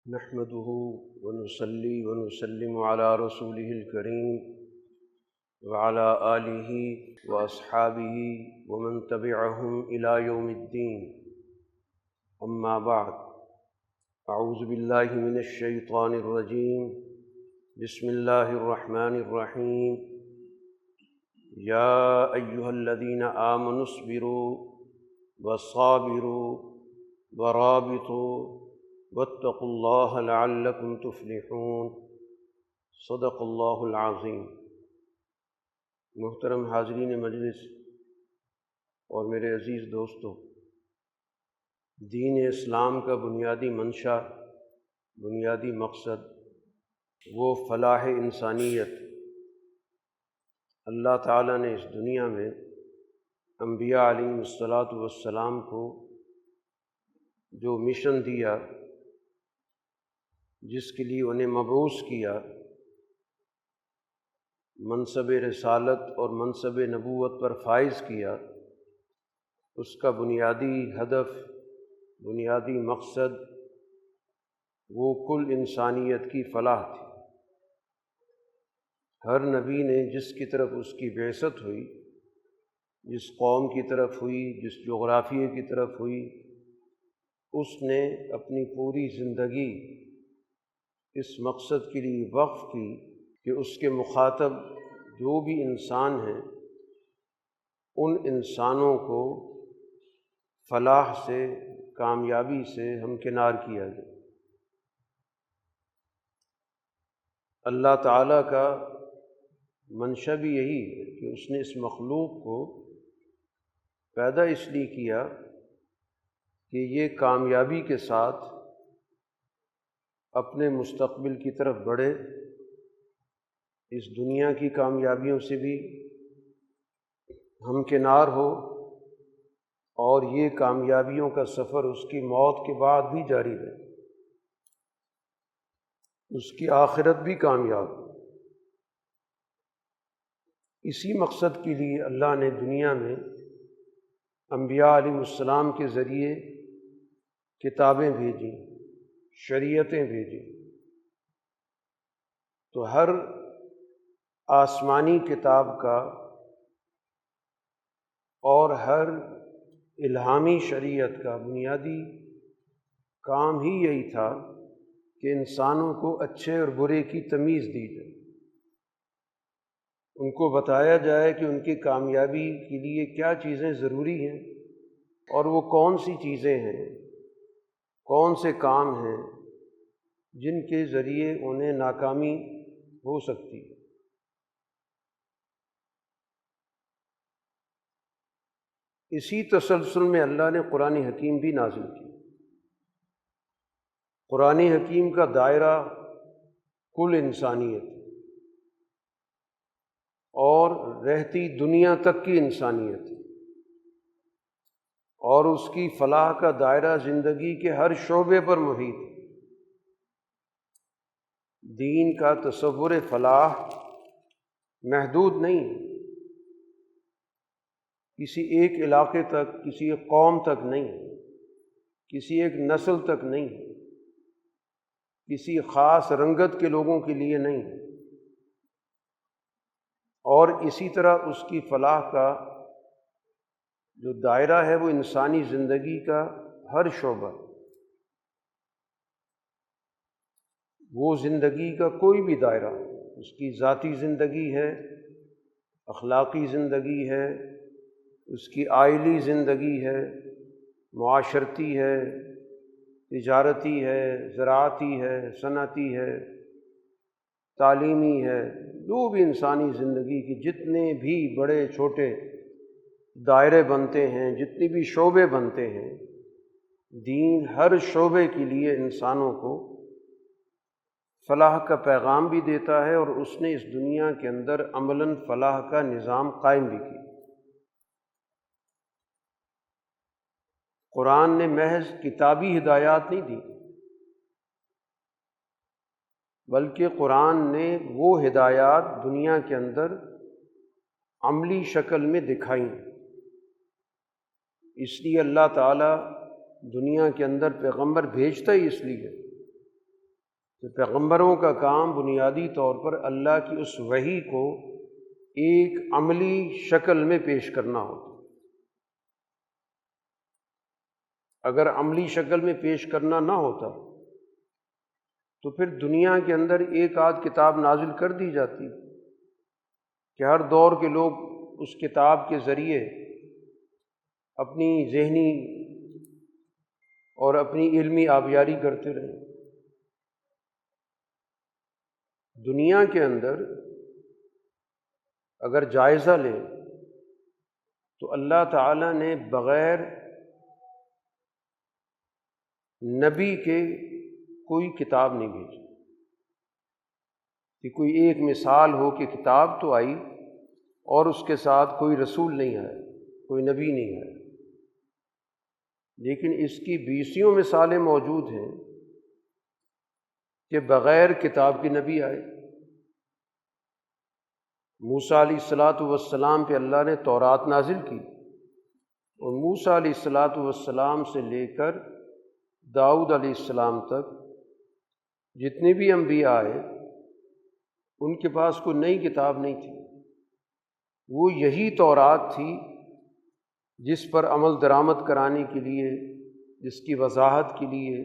نحمده ونصلي ونسلم على رسوله الكريم وعلى آله وأصحابه ومن تبعهم إلى يوم الدين. أما بعد، أعوذ بالله من الشيطان الرجيم. بسم الله الرحمن الرحيم. يا أيها الذين آمنوا اصبروا وصابروا ورابطوا واتقوا الله لعلكم تفلحون. صدق اللہ العظیم. محترم حاضرین مجلس اور میرے عزیز دوستو، دین اسلام کا بنیادی منشا، بنیادی مقصد وہ فلاح انسانیت. اللہ تعالیٰ نے اس دنیا میں انبیاء علیہم الصلاۃ والسلام کو جو مشن دیا، جس کے لیے انہیں مبعوث کیا، منصب رسالت اور منصب نبوت پر فائز کیا، اس کا بنیادی ہدف، بنیادی مقصد وہ کل انسانیت کی فلاح تھی. ہر نبی نے جس کی طرف اس کی بعثت ہوئی، جس قوم کی طرف ہوئی، جس جغرافیے کی طرف ہوئی، اس نے اپنی پوری زندگی اس مقصد کے لیے وقف کی کہ اس کے مخاطب جو بھی انسان ہیں، ان انسانوں کو فلاح سے، کامیابی سے ہمکنار کیا جائے. اللہ تعالیٰ کا منشا بھی یہی ہے کہ اس نے اس مخلوق کو پیدا اس لیے کیا کہ یہ کامیابی کے ساتھ اپنے مستقبل کی طرف بڑھے، اس دنیا کی کامیابیوں سے بھی ہمکنار ہو، اور یہ کامیابیوں کا سفر اس کی موت کے بعد بھی جاری رہے، اس کی آخرت بھی کامیاب ہو. اسی مقصد کے لیے اللہ نے دنیا میں انبیاء علیہ السلام کے ذریعے کتابیں بھیجیں، شریعتیں بھیجیں. تو ہر آسمانی کتاب کا اور ہر الہامی شریعت کا بنیادی کام ہی یہی تھا کہ انسانوں کو اچھے اور برے کی تمیز دی جائے، ان کو بتایا جائے کہ ان کی کامیابی کے لیے کیا چیزیں ضروری ہیں، اور وہ کون سی چیزیں ہیں، کون سے کام ہیں جن کے ذریعے انہیں ناکامی ہو سکتی ہے. اسی تسلسل میں اللہ نے قرآن حکیم بھی نازل کی. قرآن حکیم کا دائرہ کل انسانیت اور رہتی دنیا تک کی انسانیت، اور اس کی فلاح کا دائرہ زندگی کے ہر شعبے پر محیط ہے. دین کا تصور فلاح محدود نہیں ہے، کسی ایک علاقے تک، کسی ایک قوم تک نہیں، کسی ایک نسل تک نہیں، کسی خاص رنگت کے لوگوں کے لیے نہیں. اور اسی طرح اس کی فلاح کا جو دائرہ ہے وہ انسانی زندگی کا ہر شعبہ، وہ زندگی کا کوئی بھی دائرہ، اس کی ذاتی زندگی ہے، اخلاقی زندگی ہے، اس کی آئلی زندگی ہے، معاشرتی ہے، تجارتی ہے، زراعتی ہے، صنعتی ہے، تعلیمی ہے، جو بھی انسانی زندگی کے جتنے بھی بڑے چھوٹے دائرے بنتے ہیں، جتنی بھی شعبے بنتے ہیں، دین ہر شعبے کے لیے انسانوں کو فلاح کا پیغام بھی دیتا ہے، اور اس نے اس دنیا کے اندر عملاً فلاح کا نظام قائم بھی کیا. قرآن نے محض کتابی ہدایات نہیں دی، بلکہ قرآن نے وہ ہدایات دنیا کے اندر عملی شکل میں دکھائیں. اس لیے اللہ تعالیٰ دنیا کے اندر پیغمبر بھیجتا ہی اس لیے کہ پیغمبروں کا کام بنیادی طور پر اللہ کی اس وحی کو ایک عملی شکل میں پیش کرنا ہوتا۔ اگر عملی شکل میں پیش کرنا نہ ہوتا تو پھر دنیا کے اندر ایک آدھ کتاب نازل کر دی جاتی کہ ہر دور کے لوگ اس کتاب کے ذریعے اپنی ذہنی اور اپنی علمی آبیاری کرتے رہیں۔ دنیا کے اندر اگر جائزہ لیں تو اللہ تعالیٰ نے بغیر نبی کے کوئی کتاب نہیں بھیجی کہ کوئی ایک مثال ہو کہ کتاب تو آئی اور اس کے ساتھ کوئی رسول نہیں آیا، کوئی نبی نہیں آیا، لیکن اس کی 20 مثالیں موجود ہیں کہ بغیر کتاب کے نبی آئے۔ موسیٰ علیہ السلام پہ اللہ نے تورات نازل کی، اور موسیٰ علیہ السلام سے لے کر داؤد علیہ السلام تک جتنے بھی انبیاء آئے ان کے پاس کوئی نئی کتاب نہیں تھی، وہ یہی تورات تھی جس پر عمل درآمد کرانے کے لیے، جس کی وضاحت کے لیے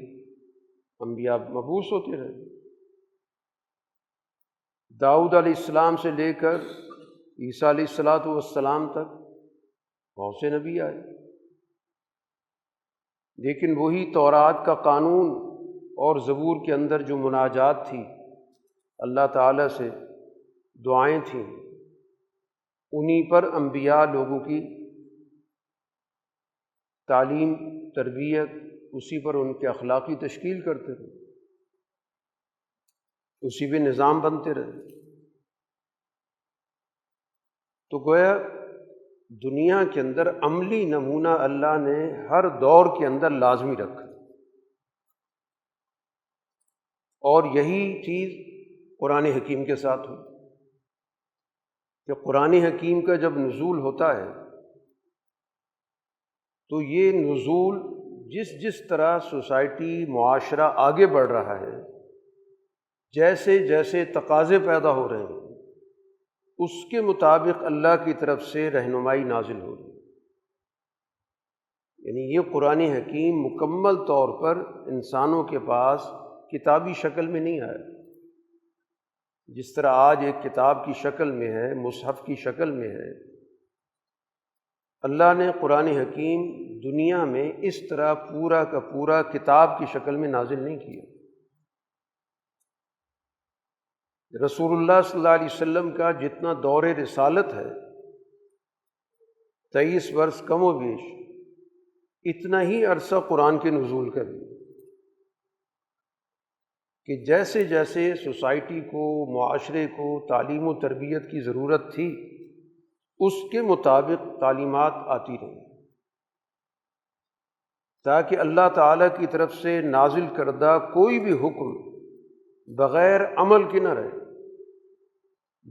انبیاء مبعوث ہوتے رہے۔ داؤد علیہ السلام سے لے کر عیسیٰ علیہ السلام تک بہت سے نبی آئے، لیکن وہی تورات کا قانون اور زبور کے اندر جو مناجات تھی، اللہ تعالیٰ سے دعائیں تھیں، انہی پر انبیاء لوگوں کی تعلیم، تربیت، اسی پر ان کے اخلاقی تشکیل کرتے رہے، اسی پہ نظام بنتے رہے۔ تو گویا دنیا کے اندر عملی نمونہ اللہ نے ہر دور کے اندر لازمی رکھا، اور یہی چیز قرآن حکیم کے ساتھ ہوئی کہ قرآن حکیم کا جب نزول ہوتا ہے تو یہ نزول جس طرح سوسائٹی، معاشرہ آگے بڑھ رہا ہے، جیسے جیسے تقاضے پیدا ہو رہے ہیں، اس کے مطابق اللہ کی طرف سے رہنمائی نازل ہو رہی ہے۔ یعنی یہ قرآن حکیم مکمل طور پر انسانوں کے پاس کتابی شکل میں نہیں آیا، جس طرح آج ایک کتاب کی شکل میں ہے، مصحف کی شکل میں ہے۔ اللہ نے قرآن حکیم دنیا میں اس طرح پورا کا پورا کتاب کی شکل میں نازل نہیں کیا۔ رسول اللہ صلی اللہ علیہ وسلم کا جتنا دور رسالت ہے، 23 برس کم و بیش، اتنا ہی عرصہ قرآن کے نزول کا بھی، کہ جیسے جیسے سوسائٹی کو، معاشرے کو تعلیم و تربیت کی ضرورت تھی، اس کے مطابق تعلیمات آتی رہیں، تاکہ اللہ تعالیٰ کی طرف سے نازل کردہ کوئی بھی حکم بغیر عمل کے نہ رہے۔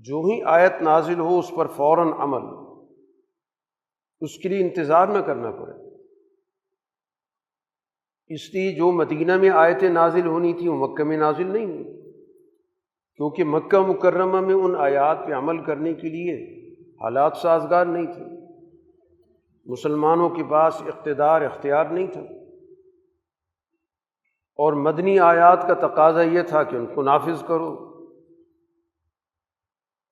جو ہی آیت نازل ہو اس پر فوراً عمل، اس کے لیے انتظار نہ کرنا پڑے۔ اس لیے جو مدینہ میں آیتیں نازل ہونی تھیں وہ مکہ میں نازل نہیں ہوئی، کیونکہ مکہ مکرمہ میں ان آیات پہ عمل کرنے کے لیے حالات سازگار نہیں تھے، مسلمانوں کے پاس اقتدار، اختیار نہیں تھا، اور مدنی آیات کا تقاضا یہ تھا کہ ان کو نافذ کرو،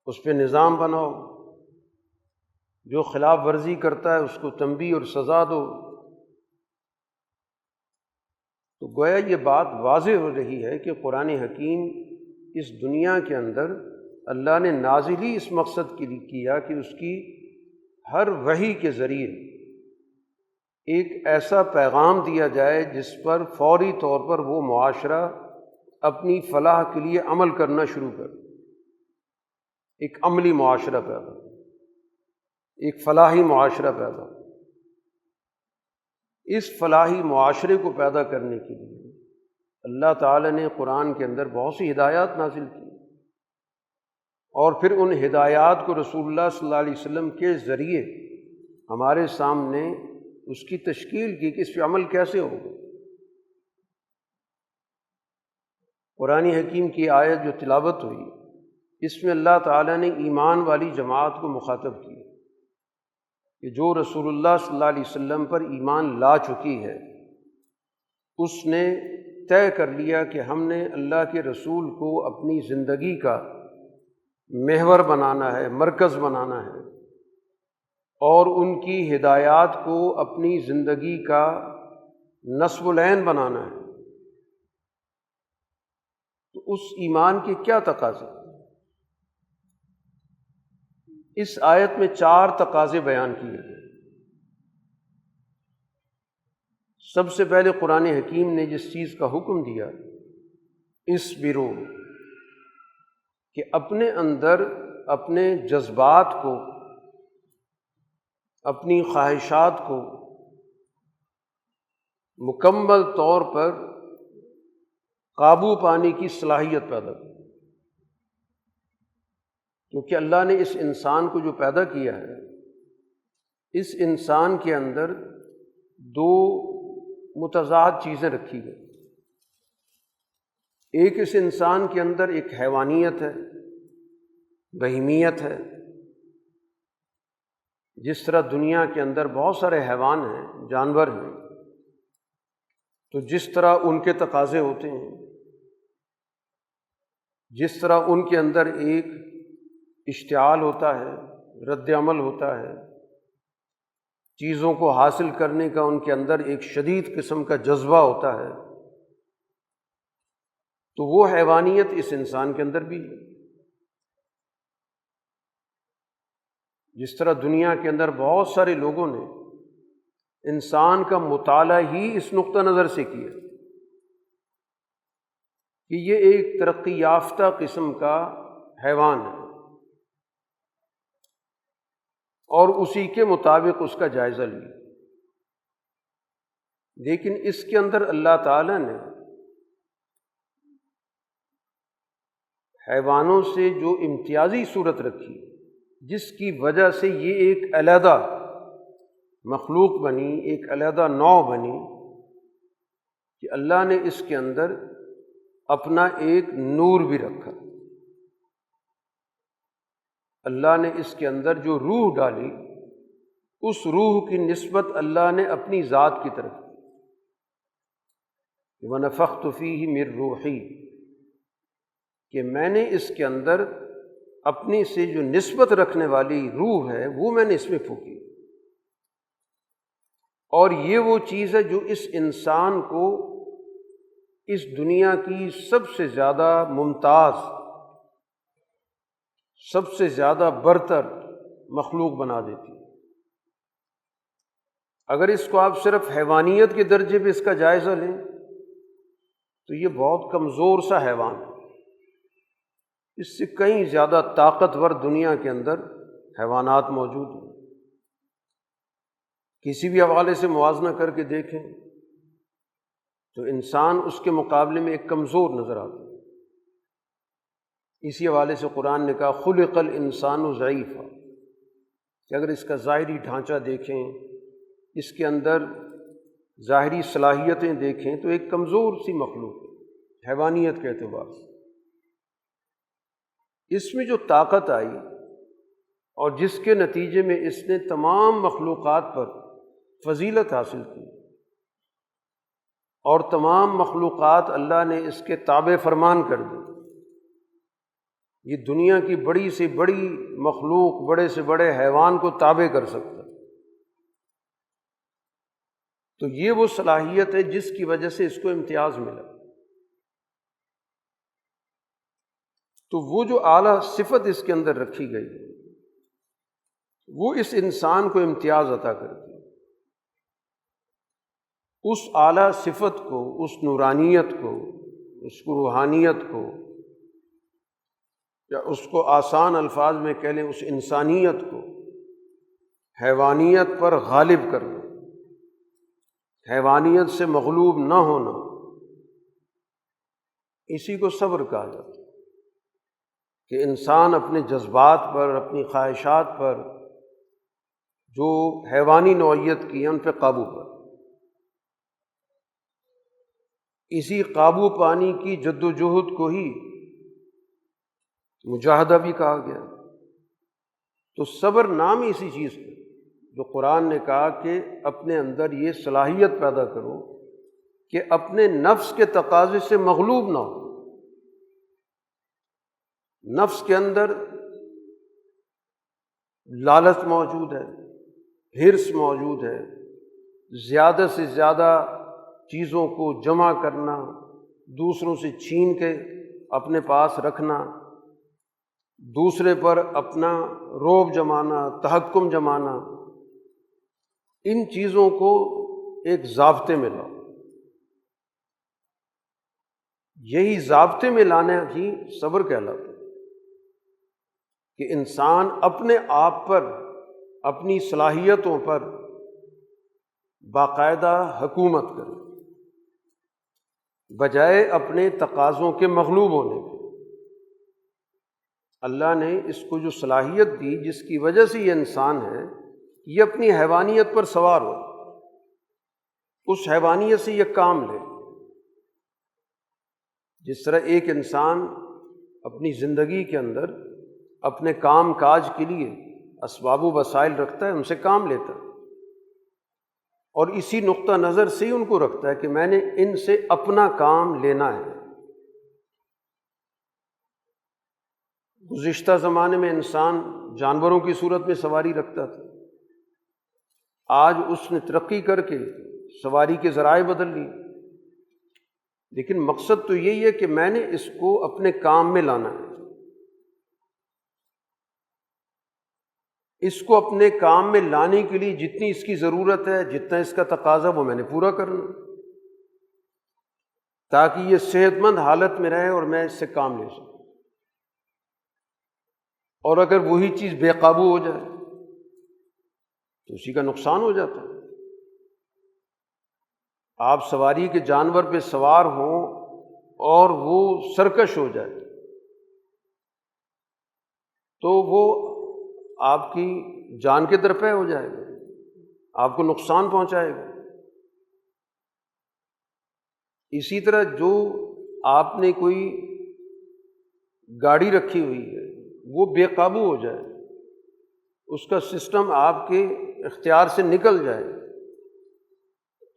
اس پہ نظام بناؤ، جو خلاف ورزی کرتا ہے اس کو تنبیہ اور سزا دو۔ تو گویا یہ بات واضح ہو رہی ہے کہ قرآن حکیم اس دنیا کے اندر اللہ نے نازل ہی اس مقصد کے لیے کیا کہ اس کی ہر وحی کے ذریعے ایک ایسا پیغام دیا جائے جس پر فوری طور پر وہ معاشرہ اپنی فلاح کے لیے عمل کرنا شروع کر، ایک عملی معاشرہ پیدا، ایک فلاحی معاشرہ پیدا۔ اس فلاحی معاشرے کو پیدا کرنے کے لیے اللہ تعالیٰ نے قرآن کے اندر بہت سی ہدایات نازل کی، اور پھر ان ہدایات کو رسول اللہ صلی اللہ علیہ وسلم کے ذریعے ہمارے سامنے اس کی تشکیل کی کہ اس پہ عمل کیسے ہوگا۔ قرآن حکیم کی آیت جو تلاوت ہوئی، اس میں اللہ تعالیٰ نے ایمان والی جماعت کو مخاطب کیا کہ جو رسول اللہ صلی اللہ علیہ وسلم پر ایمان لا چکی ہے، اس نے طے کر لیا کہ ہم نے اللہ کے رسول کو اپنی زندگی کا محور بنانا ہے، مرکز بنانا ہے، اور ان کی ہدایات کو اپنی زندگی کا نصب العین بنانا ہے۔ تو اس ایمان کے کیا تقاضے؟ اس آیت میں 4 تقاضے بیان کیے گئے۔ سب سے پہلے قرآن حکیم نے جس چیز کا حکم دیا، اصبروا، کہ اپنے اندر اپنے جذبات کو، اپنی خواہشات کو مکمل طور پر قابو پانے کی صلاحیت پیدا کی، کیونکہ اللہ نے اس انسان کو جو پیدا کیا ہے، اس انسان کے اندر 2 متضاد چیزیں رکھی گئی۔ ایک اس انسان کے اندر ایک حیوانیت ہے، بہیمیت ہے۔ جس طرح دنیا کے اندر بہت سارے حیوان ہیں، جانور ہیں، تو جس طرح ان کے تقاضے ہوتے ہیں، جس طرح ان کے اندر ایک اشتعال ہوتا ہے، رد عمل ہوتا ہے، چیزوں کو حاصل کرنے کا ان کے اندر ایک شدید قسم کا جذبہ ہوتا ہے، تو وہ حیوانیت اس انسان کے اندر بھی ہے۔ جس طرح دنیا کے اندر بہت سارے لوگوں نے انسان کا مطالعہ ہی اس نقطہ نظر سے کیا کہ یہ ایک ترقی یافتہ قسم کا حیوان ہے، اور اسی کے مطابق اس کا جائزہ لیا۔ لیکن اس کے اندر اللہ تعالیٰ نے حیوانوں سے جو امتیازی صورت رکھی، جس کی وجہ سے یہ ایک علیحدہ مخلوق بنی، ایک علیحدہ نوع بنی، کہ اللہ نے اس کے اندر اپنا ایک نور بھی رکھا۔ اللہ نے اس کے اندر جو روح ڈالی، اس روح کی نسبت اللہ نے اپنی ذات کی طرف کی، وَنَفَخْتُ فِيهِ مِن رُوحِي، کہ میں نے اس کے اندر اپنی سے جو نسبت رکھنے والی روح ہے وہ میں نے اس میں پھونکی، اور یہ وہ چیز ہے جو اس انسان کو اس دنیا کی سب سے زیادہ ممتاز، سب سے زیادہ برتر مخلوق بنا دیتی ہے۔ اگر اس کو آپ صرف حیوانیت کے درجے پہ اس کا جائزہ لیں تو یہ بہت کمزور سا حیوان ہے۔ اس سے کہیں زیادہ طاقتور دنیا کے اندر حیوانات موجود ہیں۔ کسی بھی حوالے سے موازنہ کر کے دیکھیں تو انسان اس کے مقابلے میں ایک کمزور نظر آتا ہے۔ اسی حوالے سے قرآن نے کہا خلق الانسان ضعیفا، کہ اگر اس کا ظاہری ڈھانچہ دیکھیں، اس کے اندر ظاہری صلاحیتیں دیکھیں تو ایک کمزور سی مخلوق ہے حیوانیت کے اعتبار سے۔ اس میں جو طاقت آئی اور جس کے نتیجے میں اس نے تمام مخلوقات پر فضیلت حاصل کی، اور تمام مخلوقات اللہ نے اس کے تابع فرمان کر دی۔ یہ دنیا کی بڑی سے بڑی مخلوق، بڑے سے بڑے حیوان کو تابع کر سکتا ہے۔ تو یہ وہ صلاحیت ہے جس کی وجہ سے اس کو امتیاز ملا۔ تو وہ جو اعلیٰ صفت اس کے اندر رکھی گئی وہ اس انسان کو امتیاز عطا کرتی ہے۔ اس اعلیٰ صفت کو، اس نورانیت کو، اس کو روحانیت کو، یا اس کو آسان الفاظ میں کہہ لیں اس انسانیت کو، حیوانیت پر غالب کرنا، حیوانیت سے مغلوب نہ ہونا، اسی کو صبر کہا جاتا ہے، کہ انسان اپنے جذبات پر، اپنی خواہشات پر جو حیوانی نوعیت کی ہیں ان پہ قابو پر۔ اسی قابو پانی کی جد و جہد کو ہی مجاہدہ بھی کہا گیا۔ تو صبر نام ہی اسی چیز کا، جو قرآن نے کہا کہ اپنے اندر یہ صلاحیت پیدا کرو کہ اپنے نفس کے تقاضے سے مغلوب نہ ہو۔ نفس کے اندر لالچ موجود ہے، حرص موجود ہے، زیادہ سے زیادہ چیزوں کو جمع کرنا، دوسروں سے چھین کے اپنے پاس رکھنا، دوسرے پر اپنا رعب جمانا، تحکم جمانا، ان چیزوں کو ایک ضابطے میں لاؤ۔ یہی ضابطے میں لانا ہی صبر کہلاتا ہے، کہ انسان اپنے آپ پر، اپنی صلاحیتوں پر باقاعدہ حکومت کرے، بجائے اپنے تقاضوں کے مغلوب ہونے کے۔ اللہ نے اس کو جو صلاحیت دی، جس کی وجہ سے یہ انسان ہے، یہ اپنی حیوانیت پر سوار ہو، اس حیوانیت سے یہ کام لے۔ جس طرح ایک انسان اپنی زندگی کے اندر اپنے کام کاج کے لیے اسباب و وسائل رکھتا ہے، ان سے کام لیتا ہے، اور اسی نقطہ نظر سے ہی ان کو رکھتا ہے کہ میں نے ان سے اپنا کام لینا ہے۔ گزشتہ زمانے میں انسان جانوروں کی صورت میں سواری رکھتا تھا، آج اس نے ترقی کر کے سواری کے ذرائع بدل لی، لیکن مقصد تو یہی ہے کہ میں نے اس کو اپنے کام میں لانا ہے، اس کو اپنے کام میں لانے کے لیے جتنی اس کی ضرورت ہے، جتنا اس کا تقاضا، وہ میں نے پورا کرنا، تاکہ یہ صحت مند حالت میں رہے اور میں اس سے کام لے سکوں۔ اور اگر وہی چیز بے قابو ہو جائے تو اسی کا نقصان ہو جاتا ہے۔ آپ سواری کے جانور پہ سوار ہوں اور وہ سرکش ہو جائے تو وہ آپ کی جان کے درپے ہو جائے گا، آپ کو نقصان پہنچائے گا۔ اسی طرح جو آپ نے کوئی گاڑی رکھی ہوئی ہے، وہ بے قابو ہو جائے، اس کا سسٹم آپ کے اختیار سے نکل جائے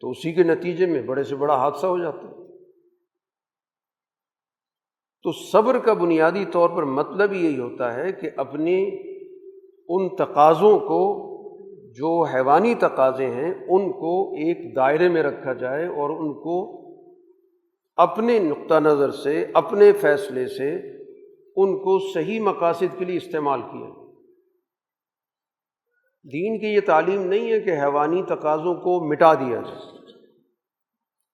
تو اسی کے نتیجے میں بڑے سے بڑا حادثہ ہو جاتا ہے۔ تو صبر کا بنیادی طور پر مطلب یہی ہوتا ہے کہ اپنے ان تقاضوں کو، جو حیوانی تقاضے ہیں، ان کو ایک دائرے میں رکھا جائے اور ان کو اپنے نقطہ نظر سے، اپنے فیصلے سے ان کو صحیح مقاصد کے لیے استعمال کیا۔ دین کی یہ تعلیم نہیں ہے کہ حیوانی تقاضوں کو مٹا دیا جائے۔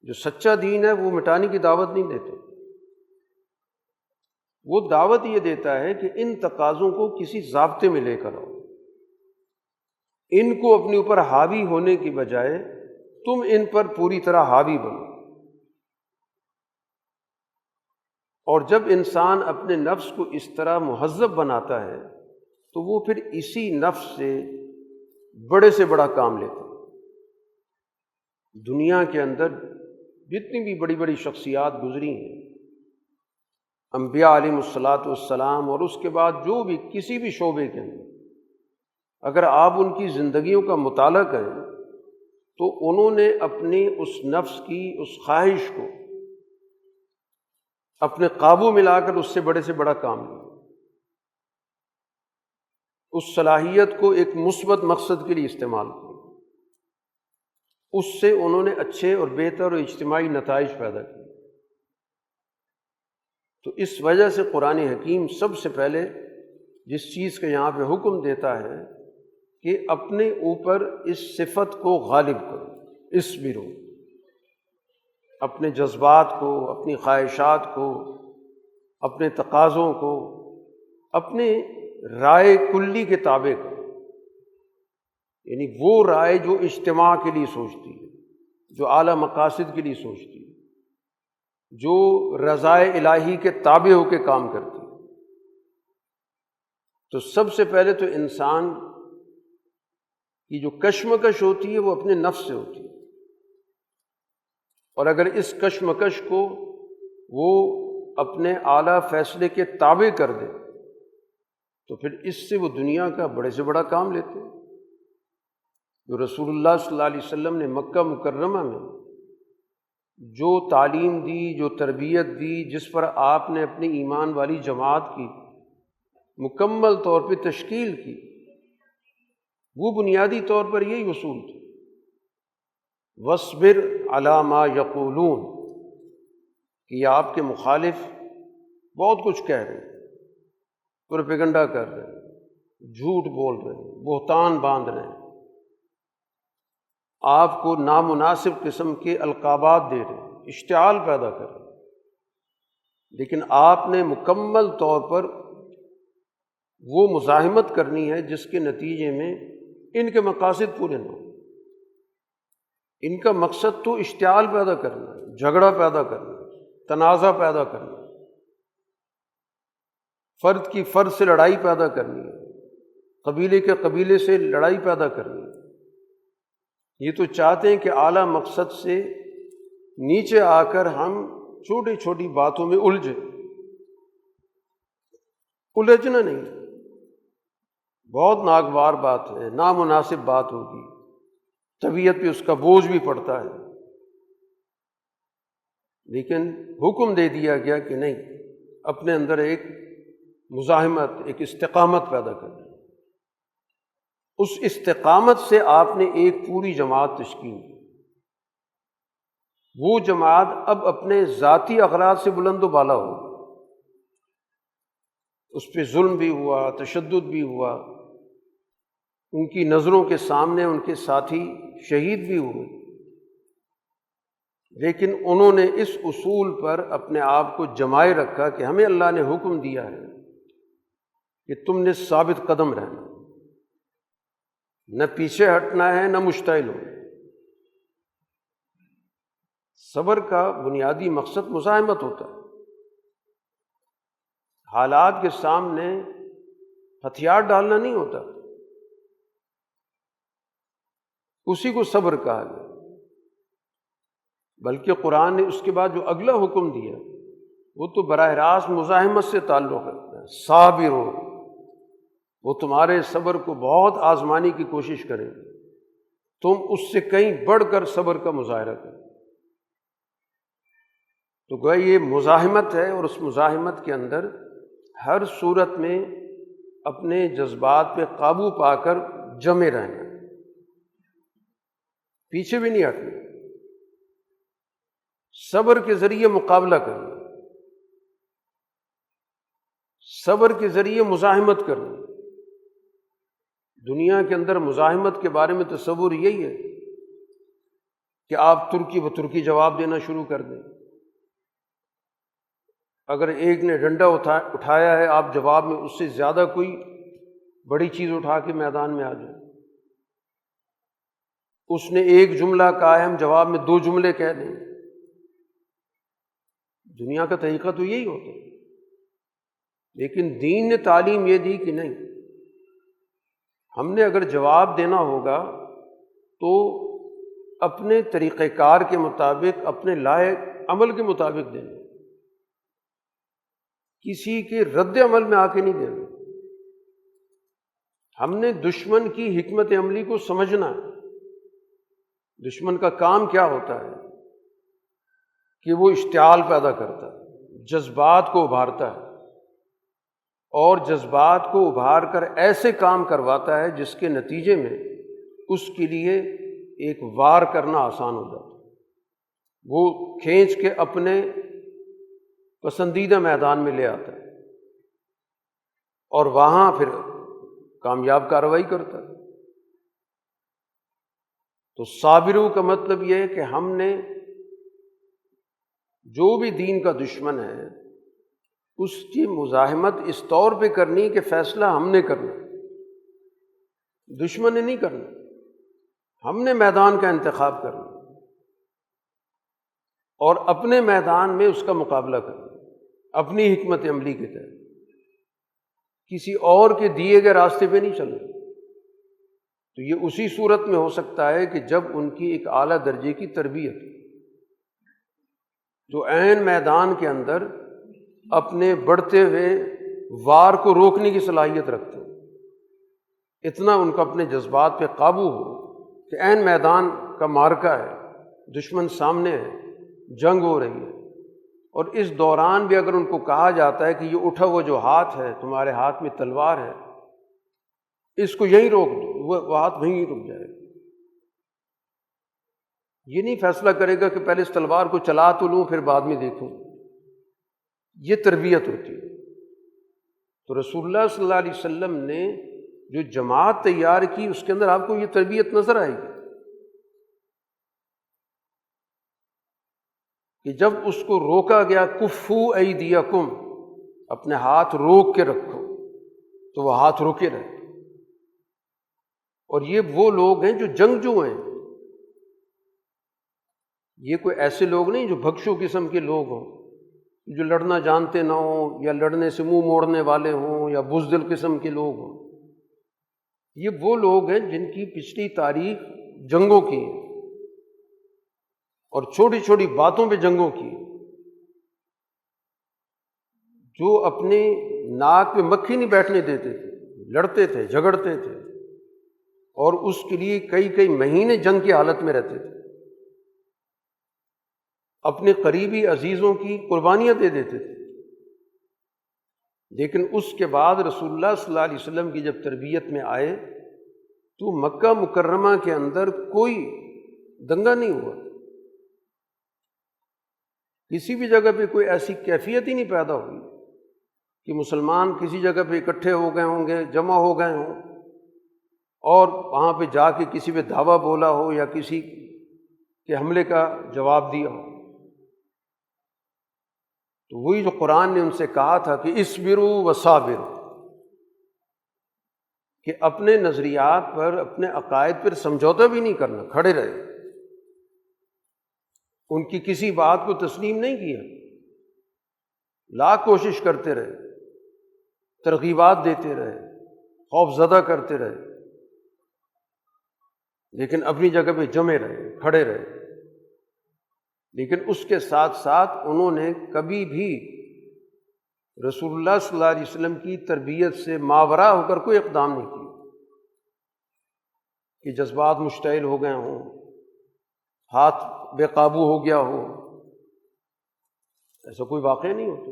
جو سچا دین ہے وہ مٹانے کی دعوت نہیں دیتا، وہ دعوت یہ دیتا ہے کہ ان تقاضوں کو کسی ضابطے میں لے کر آؤ، ان کو اپنے اوپر حاوی ہونے کی بجائے تم ان پر پوری طرح حاوی بنو۔ اور جب انسان اپنے نفس کو اس طرح مہذب بناتا ہے تو وہ پھر اسی نفس سے بڑے سے بڑا کام لیتا ہے۔ دنیا کے اندر جتنی بھی بڑی بڑی شخصیات گزری ہیں، انبیاء علیہ الصلاۃ والسلام، اور اس کے بعد جو بھی کسی بھی شعبے کے اندر اگر آپ ان کی زندگیوں کا مطالعہ کریں تو انہوں نے اپنی اس نفس کی اس خواہش کو اپنے قابو میں لا کر اس سے بڑا کام لیا، اس صلاحیت کو ایک مثبت مقصد کے لیے استعمال کیا، اس سے انہوں نے اچھے اور بہتر اور اجتماعی نتائج پیدا کیے۔ تو اس وجہ سے قرآن حکیم سب سے پہلے جس چیز کا یہاں پہ حکم دیتا ہے کہ اپنے اوپر اس صفت کو غالب کرو، اصبرو، اپنے جذبات کو، اپنی خواہشات کو، اپنے تقاضوں کو اپنے رائے کلی کے تابع کرو، یعنی وہ رائے جو اجتماع کے لیے سوچتی ہے، جو اعلیٰ مقاصد کے لیے سوچتی ہے، جو رضائے الہی کے تابع ہو کے کام کرتی ہے۔ تو سب سے پہلے تو انسان کی جو کشمکش ہوتی ہے وہ اپنے نفس سے ہوتی ہے، اور اگر اس کشمکش کو وہ اپنے اعلیٰ فیصلے کے تابع کر دے تو پھر اس سے وہ دنیا کا بڑے سے بڑا کام لیتے ہیں۔ جو رسول اللہ صلی اللہ علیہ وسلم نے مکہ مکرمہ میں جو تعلیم دی، جو تربیت دی، جس پر آپ نے اپنی ایمان والی جماعت کی مکمل طور پہ تشکیل کی، وہ بنیادی طور پر یہی اصول تھے۔ وَاصْبِرْ عَلَىٰ مَا يَقُولُونَ، کہ یہ آپ کے مخالف بہت کچھ کہہ رہے ہیں، پروپیگنڈا کر رہے ہیں، جھوٹ بول رہے ہیں، بہتان باندھ رہے ہیں، آپ کو نامناسب قسم کے القابات دے رہے ہیں، اشتعال پیدا کر رہے ہیں، لیکن آپ نے مکمل طور پر وہ مزاحمت کرنی ہے جس کے نتیجے میں ان کے مقاصد پورے نہ ہوں۔ ان کا مقصد تو اشتعال پیدا کرنا ہے، جھگڑا پیدا کرنا ہے، تنازع پیدا کرنا ہے، فرد کی فرد سے لڑائی پیدا کرنی ہے، قبیلے کے قبیلے سے لڑائی پیدا کرنی ہے۔ یہ تو چاہتے ہیں کہ اعلیٰ مقصد سے نیچے آ کر ہم چھوٹی چھوٹی باتوں میں الجھنا نہیں، بہت ناگوار بات ہے، نامناسب بات ہوگی، طبیعت پہ اس کا بوجھ بھی پڑتا ہے، لیکن حکم دے دیا گیا کہ نہیں، اپنے اندر ایک مزاحمت، ایک استقامت پیدا کرنا۔ اس استقامت سے آپ نے ایک پوری جماعت تشکیل کی۔ وہ جماعت اب اپنے ذاتی اغراض سے بلند و بالا ہو، اس پہ ظلم بھی ہوا، تشدد بھی ہوا، ان کی نظروں کے سامنے ان کے ساتھی شہید بھی ہوئے، لیکن انہوں نے اس اصول پر اپنے آپ کو جمائے رکھا کہ ہمیں اللہ نے حکم دیا ہے کہ تم نے ثابت قدم رہنا، نہ پیچھے ہٹنا ہے، نہ مشتعل ہونا۔ صبر کا بنیادی مقصد مزاحمت ہوتا ہے، حالات کے سامنے ہتھیار ڈالنا نہیں ہوتا، اسی کو صبر کہا گیا۔ بلکہ قرآن نے اس کے بعد جو اگلا حکم دیا وہ تو براہ راست مزاحمت سے تعلق رکھتا ہے۔ صابرو، وہ تمہارے صبر کو بہت آزمانے کی کوشش کریں، تم اس سے کہیں بڑھ کر صبر کا مظاہرہ کریں۔ تو گویا یہ مزاحمت ہے، اور اس مزاحمت کے اندر ہر صورت میں اپنے جذبات پہ قابو پا کر جمے رہنا، پیچھے بھی نہیں ہٹنا، صبر کے ذریعے مقابلہ کرنا، صبر کے ذریعے مزاحمت کرنا۔ دنیا کے اندر مزاحمت کے بارے میں تصور یہی ہے کہ آپ ترکی و ترکی جواب دینا شروع کر دیں۔ اگر ایک نے ڈنڈا اٹھایا ہے، آپ جواب میں اس سے زیادہ کوئی بڑی چیز اٹھا کے میدان میں آ جائیں۔ اس نے ایک جملہ کہا ہے، ہم جواب میں 2 جملے کہہ دیں۔ دنیا کا طریقہ تو یہی ہوتا ہے، لیکن دین نے تعلیم یہ دی کہ نہیں، ہم نے اگر جواب دینا ہوگا تو اپنے طریقہ کار کے مطابق، اپنے لائق عمل کے مطابق دینا، کسی کے رد عمل میں آ کے نہیں دینا۔ ہم نے دشمن کی حکمت عملی کو سمجھنا، دشمن کا کام کیا ہوتا ہے کہ وہ اشتعال پیدا کرتا ہے، جذبات کو ابھارتا ہے، اور جذبات کو ابھار کر ایسے کام کرواتا ہے جس کے نتیجے میں اس کے لیے ایک وار کرنا آسان ہو جاتا ہے، وہ کھینچ کے اپنے پسندیدہ میدان میں لے آتا ہے اور وہاں پھر کامیاب کارروائی کرتا ہے۔ تو صابرو کا مطلب یہ ہے کہ ہم نے جو بھی دین کا دشمن ہے اس کی مزاحمت اس طور پہ کرنی کہ فیصلہ ہم نے کرنا، دشمن نے نہیں کرنا، ہم نے میدان کا انتخاب کرنا اور اپنے میدان میں اس کا مقابلہ کرنا، اپنی حکمت عملی کے تحت، کسی اور کے دیے گئے راستے پہ نہیں چلنا۔ تو یہ اسی صورت میں ہو سکتا ہے کہ جب ان کی ایک اعلیٰ درجے کی تربیت، جو عین میدان کے اندر اپنے بڑھتے ہوئے وار کو روکنے کی صلاحیت رکھتے ہیں، اتنا ان کا اپنے جذبات پہ قابو ہو کہ عین میدان کا معرکہ ہے، دشمن سامنے ہے، جنگ ہو رہی ہے، اور اس دوران بھی اگر ان کو کہا جاتا ہے کہ یہ اٹھا ہوا جو ہاتھ ہے، تمہارے ہاتھ میں تلوار ہے، اس کو یہیں روک دو، وہ ہاتھ وہیں رک جائے گا۔ یہ نہیں فیصلہ کرے گا کہ پہلے اس تلوار کو چلا تو لوں پھر بعد میں دیکھوں۔ یہ تربیت ہوتی ہے۔ تو رسول اللہ صلی اللہ علیہ وسلم نے جو جماعت تیار کی، اس کے اندر آپ کو یہ تربیت نظر آئے گی کہ جب اس کو روکا گیا، کفو ایدیکم، اپنے ہاتھ روک کے رکھو، تو وہ ہاتھ روکے رہے۔ اور یہ وہ لوگ ہیں جو جنگجو ہیں، یہ کوئی ایسے لوگ نہیں جو بھکشو قسم کے لوگ ہوں، جو لڑنا جانتے نہ ہوں، یا لڑنے سے منہ موڑنے والے ہوں، یا بزدل قسم کے لوگ ہوں۔ یہ وہ لوگ ہیں جن کی پچھلی تاریخ جنگوں کی ہے، اور چھوٹی چھوٹی باتوں پہ جنگوں کی، جو اپنے ناک پہ مکھی نہیں بیٹھنے دیتے تھے، لڑتے تھے، جھگڑتے تھے، اور اس کے لیے کئی کئی مہینے جنگ کی حالت میں رہتے تھے، اپنے قریبی عزیزوں کی قربانیاں دے دیتے تھے۔ لیکن اس کے بعد رسول اللہ صلی اللہ علیہ وسلم کی جب تربیت میں آئے تو مکہ مکرمہ کے اندر کوئی دنگا نہیں ہوا، کسی بھی جگہ پہ کوئی ایسی کیفیت ہی نہیں پیدا ہوئی کہ مسلمان کسی جگہ پہ اکٹھے ہو گئے ہوں گے، جمع ہو گئے ہوں، اور وہاں پہ جا کے کسی پہ دعویٰ بولا ہو یا کسی کے حملے کا جواب دیا ہو۔ تو وہی جو قرآن نے ان سے کہا تھا کہ اصبروا وصابروا، کہ اپنے نظریات پر، اپنے عقائد پر سمجھوتا بھی نہیں کرنا، کھڑے رہے، ان کی کسی بات کو تسلیم نہیں کیا، لاکھ کوشش کرتے رہے، ترغیبات دیتے رہے، خوف زدہ کرتے رہے، لیکن اپنی جگہ پہ جمے رہے، کھڑے رہے۔ لیکن اس کے ساتھ ساتھ انہوں نے کبھی بھی رسول اللہ صلی اللہ علیہ وسلم کی تربیت سے ماورا ہو کر کوئی اقدام نہیں کیا کہ جذبات مشتعل ہو گئے ہوں، ہاتھ بے قابو ہو گیا ہو، ایسا کوئی واقعہ نہیں ہوتا۔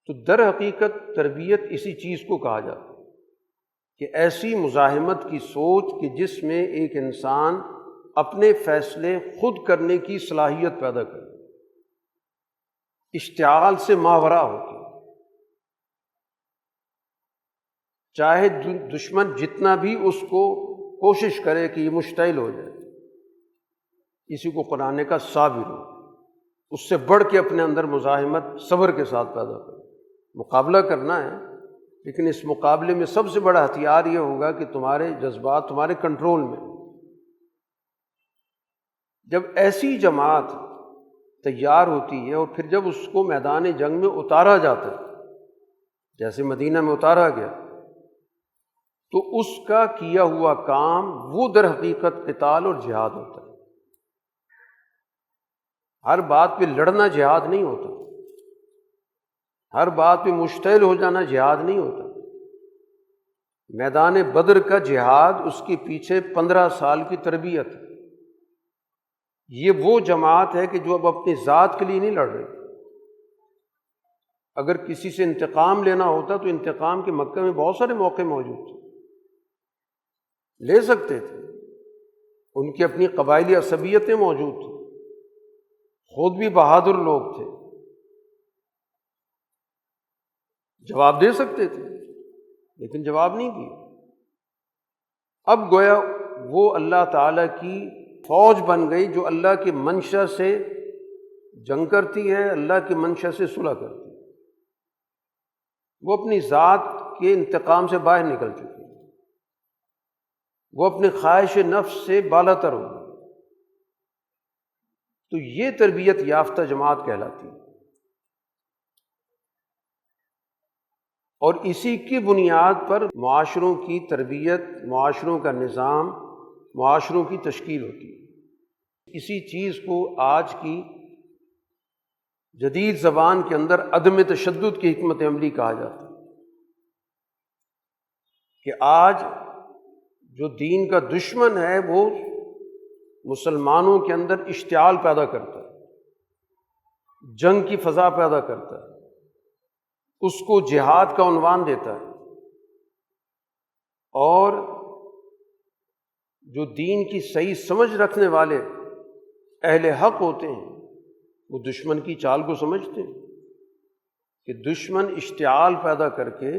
تو در حقیقت تربیت اسی چیز کو کہا جاتا ہے کہ ایسی مزاحمت کی سوچ کہ جس میں ایک انسان اپنے فیصلے خود کرنے کی صلاحیت پیدا کرے، اشتعال سے ماورا ہو کے، چاہے دشمن جتنا بھی اس کو کوشش کرے کہ یہ مشتعل ہو جائے، اسی کو قرآن نے کہا صابر ہو، اس سے بڑھ کے اپنے اندر مزاحمت صبر کے ساتھ پیدا کرے۔ مقابلہ کرنا ہے، لیکن اس مقابلے میں سب سے بڑا ہتھیار یہ ہوگا کہ تمہارے جذبات تمہارے کنٹرول میں۔ جب ایسی جماعت تیار ہوتی ہے اور پھر جب اس کو میدان جنگ میں اتارا جاتا ہے، جیسے مدینہ میں اتارا گیا، تو اس کا کیا ہوا کام وہ در حقیقت قتال اور جہاد ہوتا ہے۔ ہر بات پہ لڑنا جہاد نہیں ہوتا، ہر بات پہ مشتعل ہو جانا جہاد نہیں ہوتا۔ میدان بدر کا جہاد، اس کے پیچھے 15 سال کی تربیت ہے۔ یہ وہ جماعت ہے کہ جو اب اپنی ذات کے لیے نہیں لڑ رہی۔ اگر کسی سے انتقام لینا ہوتا تو انتقام کے مکہ میں بہت سارے موقع موجود تھے، لے سکتے تھے، ان کی اپنی قبائلی عصبیتیں موجود تھیں، خود بھی بہادر لوگ تھے، جواب دے سکتے تھے، لیکن جواب نہیں دیا۔ اب گویا وہ اللہ تعالیٰ کی فوج بن گئی جو اللہ کی منشا سے جنگ کرتی ہے، اللہ کی منشا سے صلح کرتی ہے۔ وہ اپنی ذات کے انتقام سے باہر نکل چکی ہے، وہ اپنے خواہش نفس سے بالا تر ہو گئی۔ تو یہ تربیت یافتہ جماعت کہلاتی ہے، اور اسی کی بنیاد پر معاشروں کی تربیت، معاشروں کا نظام، معاشروں کی تشکیل ہوتی ہے۔ اسی چیز کو آج کی جدید زبان کے اندر عدم تشدد کی حکمت عملی کہا جاتا ہے کہ آج جو دین کا دشمن ہے وہ مسلمانوں کے اندر اشتعال پیدا کرتا ہے، جنگ کی فضا پیدا کرتا ہے، اس کو جہاد کا عنوان دیتا ہے، اور جو دین کی صحیح سمجھ رکھنے والے اہل حق ہوتے ہیں وہ دشمن کی چال کو سمجھتے ہیں کہ دشمن اشتعال پیدا کر کے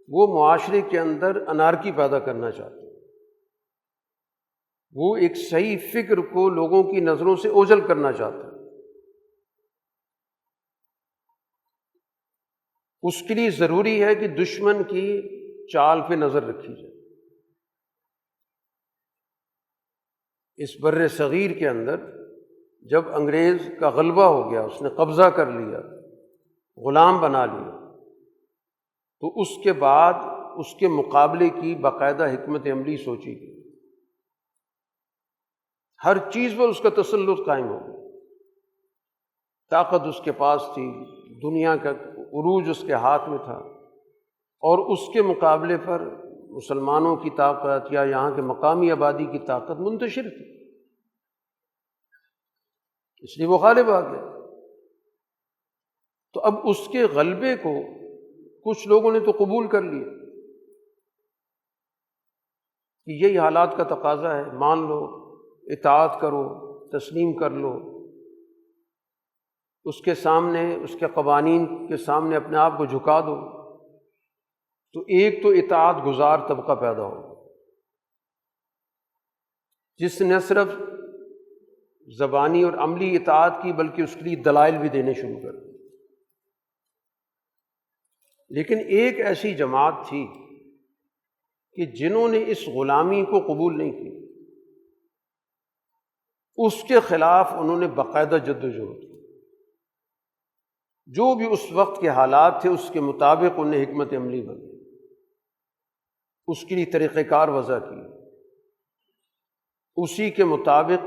وہ معاشرے کے اندر انارکی پیدا کرنا چاہتے ہیں، وہ ایک صحیح فکر کو لوگوں کی نظروں سے اوجھل کرنا چاہتا ہے۔ اس کے لیے ضروری ہے کہ دشمن کی چال پہ نظر رکھی جائے۔ اس بر صغیر کے اندر جب انگریز کا غلبہ ہو گیا، اس نے قبضہ کر لیا، غلام بنا لیا، تو اس کے بعد اس کے مقابلے کی باقاعدہ حکمت عملی سوچی گئی، ہر چیز پر اس کا تسلط قائم ہو گیا، طاقت اس کے پاس تھی، دنیا کا عروج اس کے ہاتھ میں تھا، اور اس کے مقابلے پر مسلمانوں کی طاقت یا یہاں کے مقامی آبادی کی طاقت منتشر تھی، اس لیے وہ غالب آ گیا۔ تو اب اس کے غلبے کو کچھ لوگوں نے تو قبول کر لیا کہ یہی حالات کا تقاضا ہے، مان لو، اطاعت کرو، تسلیم کر لو، اس کے سامنے، اس کے قوانین کے سامنے اپنے آپ کو جھکا دو، تو ایک تو اطاعت گزار طبقہ پیدا ہو جس نے صرف زبانی اور عملی اطاعت کی بلکہ اس کے لیے دلائل بھی دینے شروع کر دیے۔ لیکن ایک ایسی جماعت تھی کہ جنہوں نے اس غلامی کو قبول نہیں کیا، اس کے خلاف انہوں نے باقاعدہ جدوجہد کی، جو بھی اس وقت کے حالات تھے اس کے مطابق انہیں حکمت عملی بنی، اس کے لیے طریقہ کار وضع کی، اسی کے مطابق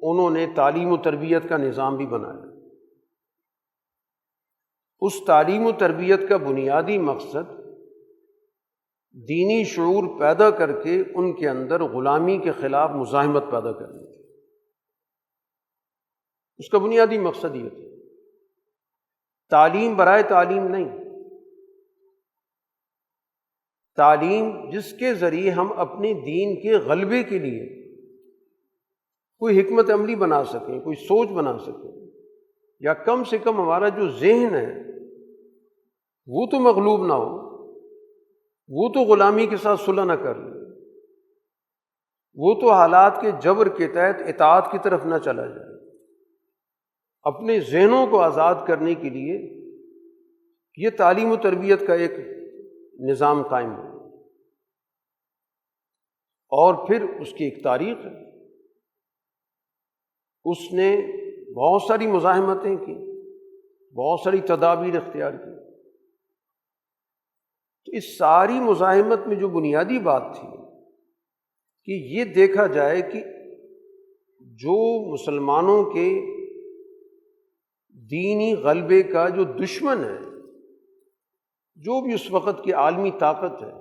انہوں نے تعلیم و تربیت کا نظام بھی بنایا۔ اس تعلیم و تربیت کا بنیادی مقصد دینی شعور پیدا کر کے ان کے اندر غلامی کے خلاف مزاحمت پیدا کرنا تھی، اس کا بنیادی مقصد یہ تھا، تعلیم برائے تعلیم نہیں، تعلیم جس کے ذریعے ہم اپنے دین کے غلبے کے لیے کوئی حکمت عملی بنا سکیں، کوئی سوچ بنا سکیں، یا کم سے کم ہمارا جو ذہن ہے وہ تو مغلوب نہ ہو، وہ تو غلامی کے ساتھ صلح نہ کر لے، وہ تو حالات کے جبر کے تحت اطاعت کی طرف نہ چلا جائے۔ اپنے ذہنوں کو آزاد کرنے کے لیے یہ تعلیم و تربیت کا ایک نظام قائم ہو، اور پھر اس کی ایک تاریخ ہے، اس نے بہت ساری مزاحمتیں کی، بہت ساری تدابیر اختیار کی۔ تو اس ساری مزاحمت میں جو بنیادی بات تھی کہ یہ دیکھا جائے کہ جو مسلمانوں کے دینی غلبے کا جو دشمن ہے، جو بھی اس وقت کی عالمی طاقت ہے،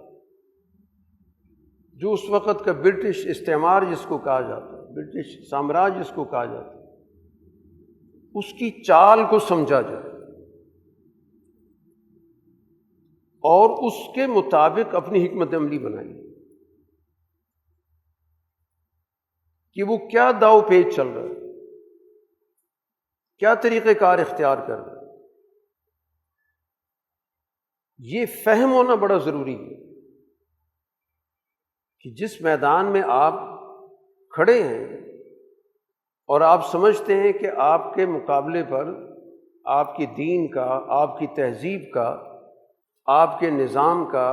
جو اس وقت کا برٹش استعمار جس کو کہا جاتا ہے، برٹش سامراج جس کو کہا جاتا ہے، اس کی چال کو سمجھا جائے اور اس کے مطابق اپنی حکمت عملی بنائی کہ وہ کیا داؤ پیچ چل رہا ہے، کیا طریقہ کار اختیار کر رہا ہے۔ یہ فہم ہونا بڑا ضروری ہے کہ جس میدان میں آپ کھڑے ہیں اور آپ سمجھتے ہیں کہ آپ کے مقابلے پر آپ کے دین کا، آپ کی تہذیب کا، آپ کے نظام کا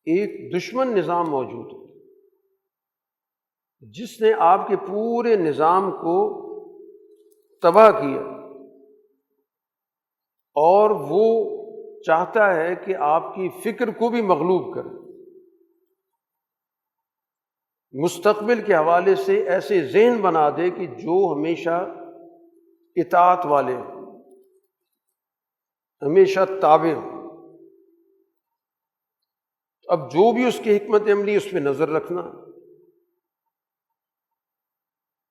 ایک دشمن نظام موجود ہے جس نے آپ کے پورے نظام کو تباہ کیا، اور وہ چاہتا ہے کہ آپ کی فکر کو بھی مغلوب کرے، مستقبل کے حوالے سے ایسے ذہن بنا دے کہ جو ہمیشہ اطاعت والے، ہمیشہ تابع ہوں۔ اب جو بھی اس کی حکمت عملی اس پہ نظر رکھنا،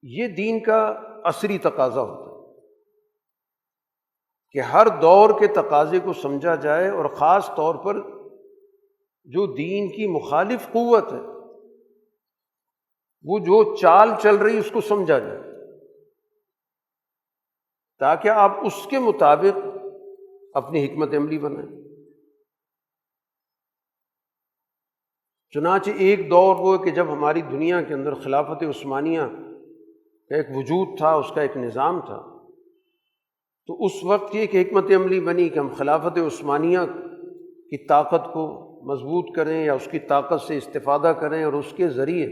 یہ دین کا عصری تقاضا ہوتا ہے کہ ہر دور کے تقاضے کو سمجھا جائے، اور خاص طور پر جو دین کی مخالف قوت ہے، وہ جو چال چل رہی اس کو سمجھا جائے، تاکہ آپ اس کے مطابق اپنی حکمت عملی بنائیں۔ چنانچہ ایک دور وہ کہ جب ہماری دنیا کے اندر خلافت عثمانیہ کا ایک وجود تھا، اس کا ایک نظام تھا، تو اس وقت یہ کہ حکمت عملی بنی کہ ہم خلافت عثمانیہ کی طاقت کو مضبوط کریں یا اس کی طاقت سے استفادہ کریں، اور اس کے ذریعے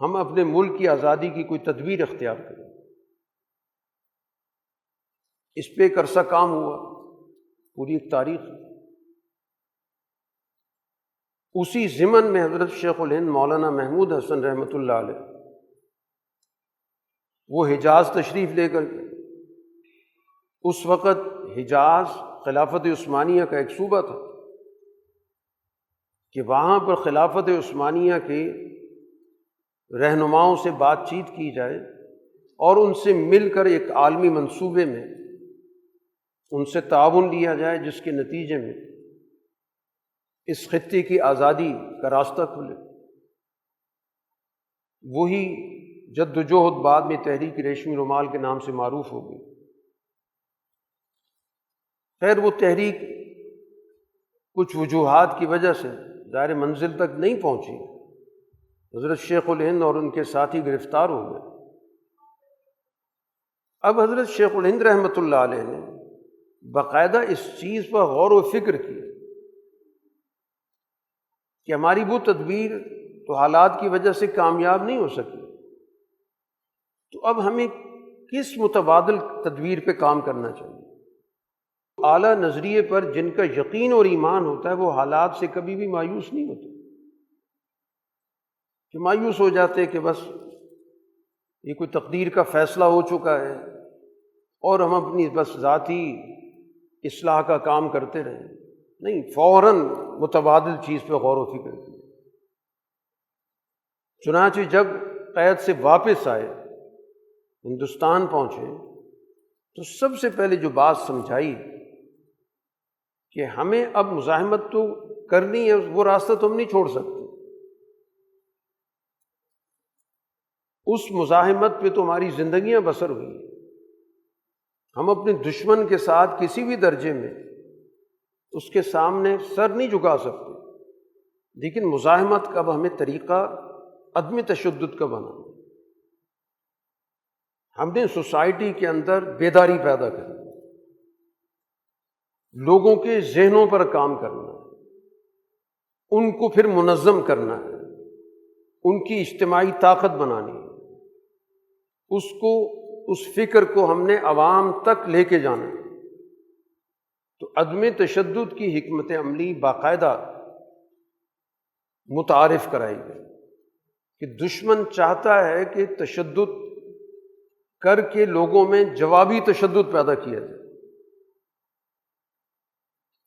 ہم اپنے ملک کی آزادی کی کوئی تدبیر اختیار کریں۔ اس پہ ایک عرصہ کام ہوا، پوری ایک تاریخ۔ اسی ضمن میں حضرت شیخ الہند مولانا محمود حسن رحمۃ اللہ علیہ وہ حجاز تشریف لے کر گئے۔ اس وقت حجاز خلافت عثمانیہ کا ایک صوبہ تھا کہ وہاں پر خلافت عثمانیہ کے رہنماؤں سے بات چیت کی جائے اور ان سے مل کر ایک عالمی منصوبے میں ان سے تعاون لیا جائے، جس کے نتیجے میں اس خطے کی آزادی کا راستہ کھلے۔ وہی جد و جہد بعد میں تحریک ریشمی رومال کے نام سے معروف ہو گئی۔ خیر وہ تحریک کچھ وجوہات کی وجہ سے ظاہر منزل تک نہیں پہنچی۔ حضرت شیخ الہند اور ان کے ساتھی گرفتار ہو گئے۔ اب حضرت شیخ الہند رحمۃ اللہ علیہ نے باقاعدہ اس چیز پر غور و فکر کی کہ ہماری وہ تدبیر تو حالات کی وجہ سے کامیاب نہیں ہو سکی، تو اب ہمیں کس متبادل تدبیر پہ کام کرنا چاہیے۔ اعلیٰ نظریے پر جن کا یقین اور ایمان ہوتا ہے وہ حالات سے کبھی بھی مایوس نہیں ہوتے، کہ مایوس ہو جاتے کہ بس یہ کوئی تقدیر کا فیصلہ ہو چکا ہے اور ہم اپنی بس ذاتی اصلاح کا کام کرتے رہیں۔ نہیں، فوراً متبادل چیز پہ غور و فکر کی۔ چنانچہ جب قید سے واپس آئے، ہندوستان پہنچے، تو سب سے پہلے جو بات سمجھائی کہ ہمیں اب مزاحمت تو کرنی ہے، وہ راستہ تو ہم نہیں چھوڑ سکتے، اس مزاحمت پہ تو ہماری زندگیاں بسر ہوئی۔ ہم اپنے دشمن کے ساتھ کسی بھی درجے میں اس کے سامنے سر نہیں جھکا سکتے، لیکن مزاحمت کا اب ہمیں طریقہ عدم تشدد کا بنا۔ ہم نے سوسائٹی کے اندر بیداری پیدا کرنی، لوگوں کے ذہنوں پر کام کرنا، ان کو پھر منظم کرنا ہے، ان کی اجتماعی طاقت بنانی ہے، اس فکر کو ہم نے عوام تک لے کے جانا ہے۔ تو عدم تشدد کی حکمت عملی باقاعدہ متعارف کرائی گئی کہ دشمن چاہتا ہے کہ تشدد کر کے لوگوں میں جوابی تشدد پیدا کیا جائے،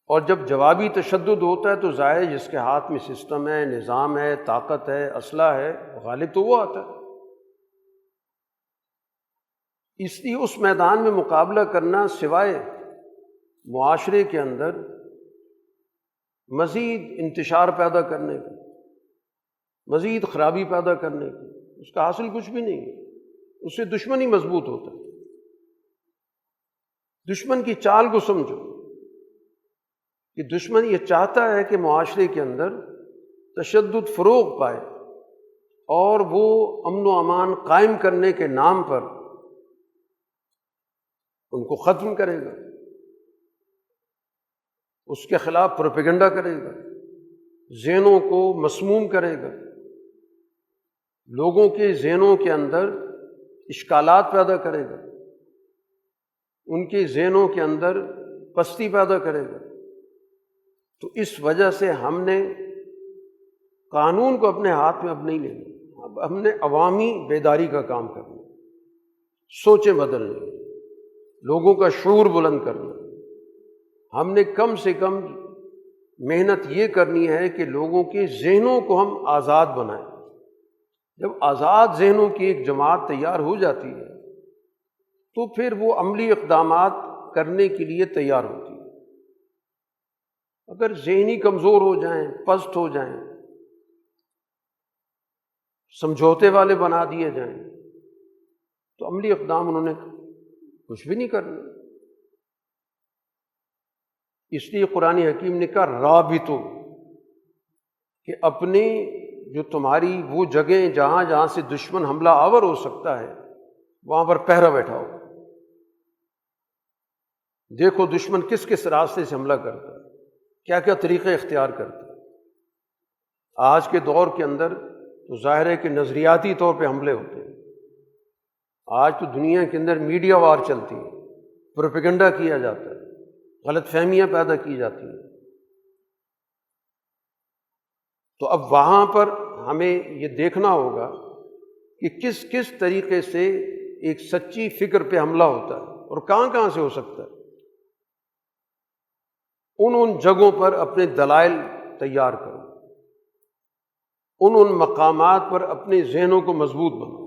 اور جب جوابی تشدد ہوتا ہے تو ظاہر جس کے ہاتھ میں سسٹم ہے، نظام ہے، طاقت ہے، اسلحہ ہے، غالب تو وہ آتا ہے۔ اس لیے اس میدان میں مقابلہ کرنا سوائے معاشرے کے اندر مزید انتشار پیدا کرنے کی، مزید خرابی پیدا کرنے کی، اس کا حاصل کچھ بھی نہیں ہے۔ اس سے دشمن ہی مضبوط ہوتا ہے۔ دشمن کی چال کو سمجھو کہ دشمن یہ چاہتا ہے کہ معاشرے کے اندر تشدد فروغ پائے، اور وہ امن و امان قائم کرنے کے نام پر ان کو ختم کرے گا، اس کے خلاف پروپیگنڈا کرے گا، ذہنوں کو مسموم کرے گا، لوگوں کے ذہنوں کے اندر اشکالات پیدا کرے گا، ان کے ذہنوں کے اندر پستی پیدا کرے گا۔ تو اس وجہ سے ہم نے قانون کو اپنے ہاتھ میں اب نہیں لینا، اب ہم نے عوامی بیداری کا کام کرنا، سوچیں بدلنا، لوگوں کا شعور بلند کرنا۔ ہم نے کم سے کم محنت یہ کرنی ہے کہ لوگوں کے ذہنوں کو ہم آزاد بنائیں۔ جب آزاد ذہنوں کی ایک جماعت تیار ہو جاتی ہے تو پھر وہ عملی اقدامات کرنے کے لیے تیار ہوتی ہے۔ اگر ذہنی کمزور ہو جائیں، پست ہو جائیں، سمجھوتے والے بنا دیے جائیں تو عملی اقدام انہوں نے کچھ بھی نہیں کرنا۔ اس لیے قرآن حکیم نے کہا رابطو، کہ اپنے جو تمہاری وہ جگہیں جہاں جہاں سے دشمن حملہ آور ہو سکتا ہے وہاں پر پہرا بیٹھاؤ، دیکھو دشمن کس کس راستے سے حملہ کرتا ہے، کیا کیا طریقے اختیار کرتا ہے۔ آج کے دور کے اندر تو ظاہر ہے کہ نظریاتی طور پہ حملے ہوتے ہیں۔ آج تو دنیا کے اندر میڈیا وار چلتی ہے، پروپیگنڈا کیا جاتا ہے، غلط فہمیاں پیدا کی جاتی ہیں۔ تو اب وہاں پر ہمیں یہ دیکھنا ہوگا کہ کس کس طریقے سے ایک سچی فکر پہ حملہ ہوتا ہے اور کہاں کہاں سے ہو سکتا ہے۔ ان جگہوں پر اپنے دلائل تیار کرو، ان مقامات پر اپنے ذہنوں کو مضبوط بناؤ۔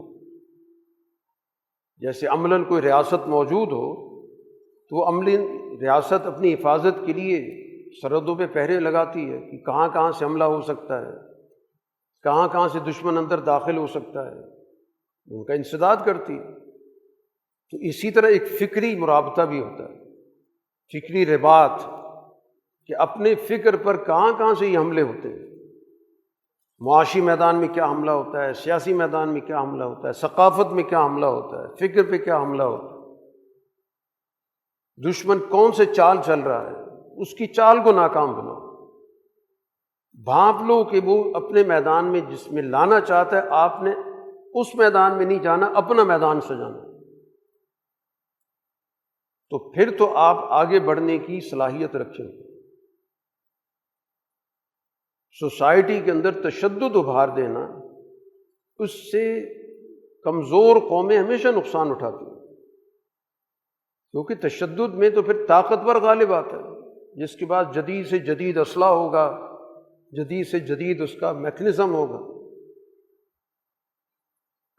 جیسے عملاً کوئی ریاست موجود ہو تو وہ عملی ریاست اپنی حفاظت کے لیے سرحدوں پہ پہرے لگاتی ہے کہ کہاں کہاں سے حملہ ہو سکتا ہے، کہاں کہاں سے دشمن اندر داخل ہو سکتا ہے، ان کا انسداد کرتی ہے۔ تو اسی طرح ایک فکری مرابطہ بھی ہوتا ہے، فکری رباط، کہ اپنے فکر پر کہاں کہاں سے یہ حملے ہوتے ہیں۔ معاشی میدان میں کیا حملہ ہوتا ہے، سیاسی میدان میں کیا حملہ ہوتا ہے، ثقافت میں کیا حملہ ہوتا ہے، فکر پہ کیا حملہ ہوتا ہے۔ دشمن کون سے چال چل رہا ہے، اس کی چال کو ناکام بناؤ، بھانپ لو کہ وہ اپنے میدان میں جس میں لانا چاہتا ہے، آپ نے اس میدان میں نہیں جانا، اپنا میدان سجانا، تو پھر تو آپ آگے بڑھنے کی صلاحیت رکھیں گے۔ سوسائٹی کے اندر تشدد ابھار دینا، اس سے کمزور قومیں ہمیشہ نقصان اٹھاتی ہیں، کیونکہ تشدد میں تو پھر طاقتور غالب آتا ہے، جس کے بعد جدید سے جدید اسلحہ ہوگا، جدید سے جدید اس کا میکنزم ہوگا۔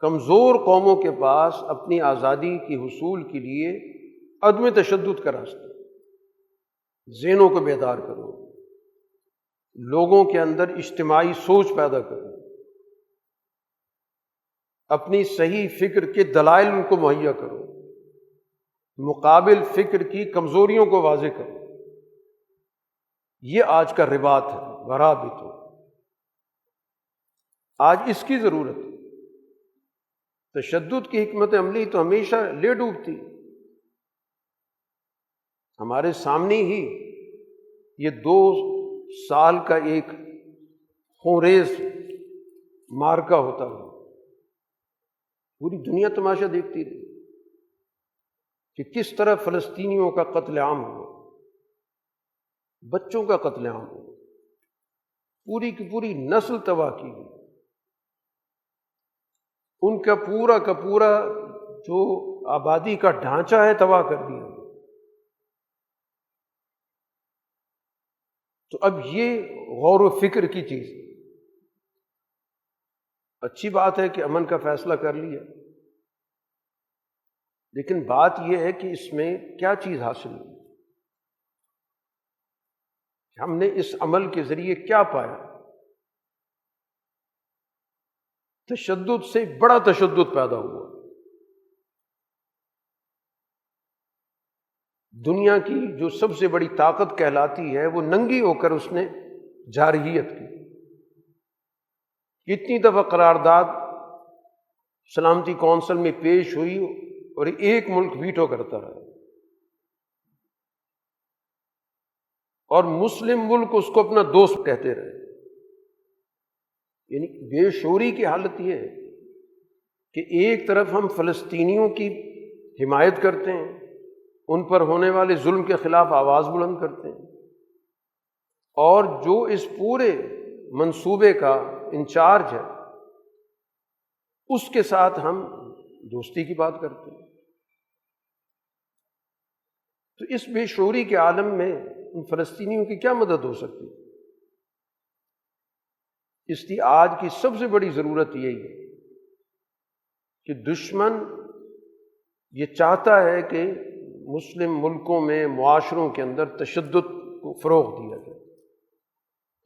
کمزور قوموں کے پاس اپنی آزادی کے حصول کے لیے عدم تشدد کا راستہ، ذہنوں کو بیدار کرو، لوگوں کے اندر اجتماعی سوچ پیدا کرو، اپنی صحیح فکر کے دلائل ان کو مہیا کرو، مقابل فکر کی کمزوریوں کو واضح کرو۔ یہ آج کا رباط ہے، ورابطو۔ آج اس کی ضرورت ہے۔ تشدد کی حکمت عملی تو ہمیشہ لے ڈوبتی۔ ہمارے سامنے ہی یہ 2 سال کا ایک خونریز معرکہ ہوتا ہے، پوری دنیا تماشا دیکھتی رہی کہ کس طرح فلسطینیوں کا قتل عام ہوا، بچوں کا قتل عام ہوا، پوری کی پوری نسل تباہ کی گئی، ان کا پورا جو آبادی کا ڈھانچہ ہے تباہ کر دیا۔ تو اب یہ غور و فکر کی چیز ہے۔ اچھی بات ہے کہ امن کا فیصلہ کر لیا، لیکن بات یہ ہے کہ اس میں کیا چیز حاصل ہوئی، ہم نے اس عمل کے ذریعے کیا پایا۔ تشدد سے بڑا تشدد پیدا ہوا، دنیا کی جو سب سے بڑی طاقت کہلاتی ہے وہ ننگی ہو کر اس نے جارحیت کی۔ کتنی دفعہ قرارداد سلامتی کونسل میں پیش ہوئی اور ایک ملک ویٹو کرتا رہا، اور مسلم ملک اس کو اپنا دوست کہتے رہے۔ یعنی بے شعوری کی حالت یہ ہے کہ ایک طرف ہم فلسطینیوں کی حمایت کرتے ہیں، ان پر ہونے والے ظلم کے خلاف آواز بلند کرتے ہیں، اور جو اس پورے منصوبے کا انچارج ہے اس کے ساتھ ہم دوستی کی بات کرتے ہیں۔ تو اس بے شعوری کے عالم میں ان فلسطینیوں کی کیا مدد ہو سکتی؟ اس لیے آج کی سب سے بڑی ضرورت یہی ہے کہ دشمن یہ چاہتا ہے کہ مسلم ملکوں میں، معاشروں کے اندر تشدد کو فروغ دیا جائے،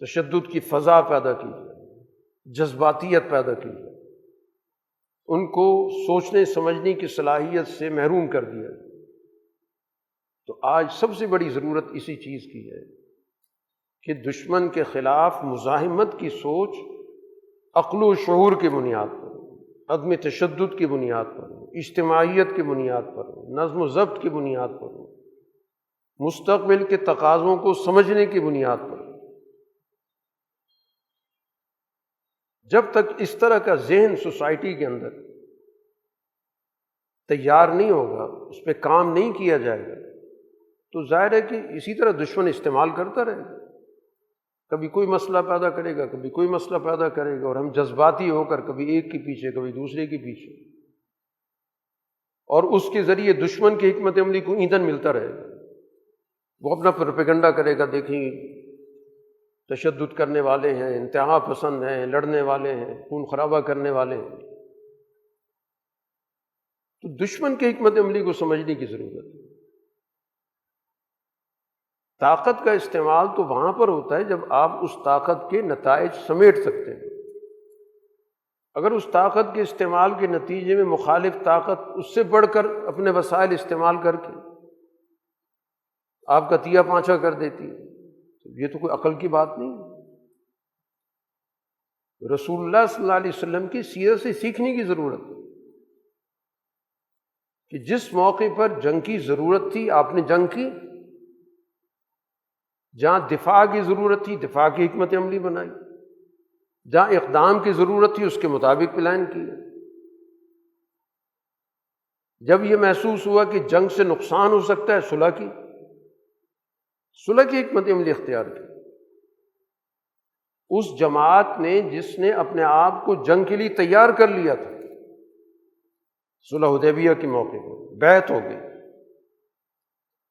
تشدد کی فضا پیدا کی جائے، جذباتیت پیدا کی جائے، ان کو سوچنے سمجھنے کی صلاحیت سے محروم کر دیا جائے۔ تو آج سب سے بڑی ضرورت اسی چیز کی ہے کہ دشمن کے خلاف مزاحمت کی سوچ عقل و شعور کی بنیاد پر ہو، عدم تشدد کی بنیاد پر ہو، اجتماعیت کی بنیاد پر ہو، نظم و ضبط کی بنیاد پر ہو، مستقبل کے تقاضوں کو سمجھنے کی بنیاد پر ہو۔ جب تک اس طرح کا ذہن سوسائٹی کے اندر تیار نہیں ہوگا، اس پہ کام نہیں کیا جائے گا، تو ظاہر ہے کہ اسی طرح دشمن استعمال کرتا رہے گا، کبھی کوئی مسئلہ پیدا کرے گا، کبھی کوئی مسئلہ پیدا کرے گا، اور ہم جذباتی ہو کر کبھی ایک کے پیچھے کبھی دوسرے کے پیچھے، اور اس کے ذریعے دشمن کی حکمت عملی کو ایندھن ملتا رہے گا۔ وہ اپنا پروپیگنڈا کرے گا، دیکھیں تشدد کرنے والے ہیں، انتہا پسند ہیں، لڑنے والے ہیں، خون خرابہ کرنے والے ہیں۔ تو دشمن کی حکمت عملی کو سمجھنے کی ضرورت ہے۔ طاقت کا استعمال تو وہاں پر ہوتا ہے جب آپ اس طاقت کے نتائج سمیٹ سکتے ہیں۔ اگر اس طاقت کے استعمال کے نتیجے میں مخالف طاقت اس سے بڑھ کر اپنے وسائل استعمال کر کے آپ کا تیا پانچا کر دیتی ہے، تو یہ تو کوئی عقل کی بات نہیں۔ رسول اللہ صلی اللہ علیہ وسلم کی سیرت سے سیکھنے کی ضرورت ہے کہ جس موقع پر جنگ کی ضرورت تھی آپ نے جنگ کی، جہاں دفاع کی ضرورت تھی دفاع کی حکمت عملی بنائی، جہاں اقدام کی ضرورت تھی اس کے مطابق پلان کیا۔ جب یہ محسوس ہوا کہ جنگ سے نقصان ہو سکتا ہے، صلح کی حکمت عملی اختیار کی۔ اس جماعت نے جس نے اپنے آپ کو جنگ کے لیے تیار کر لیا تھا، صلح حدیبیہ کے موقع پر بیعت ہو گئی۔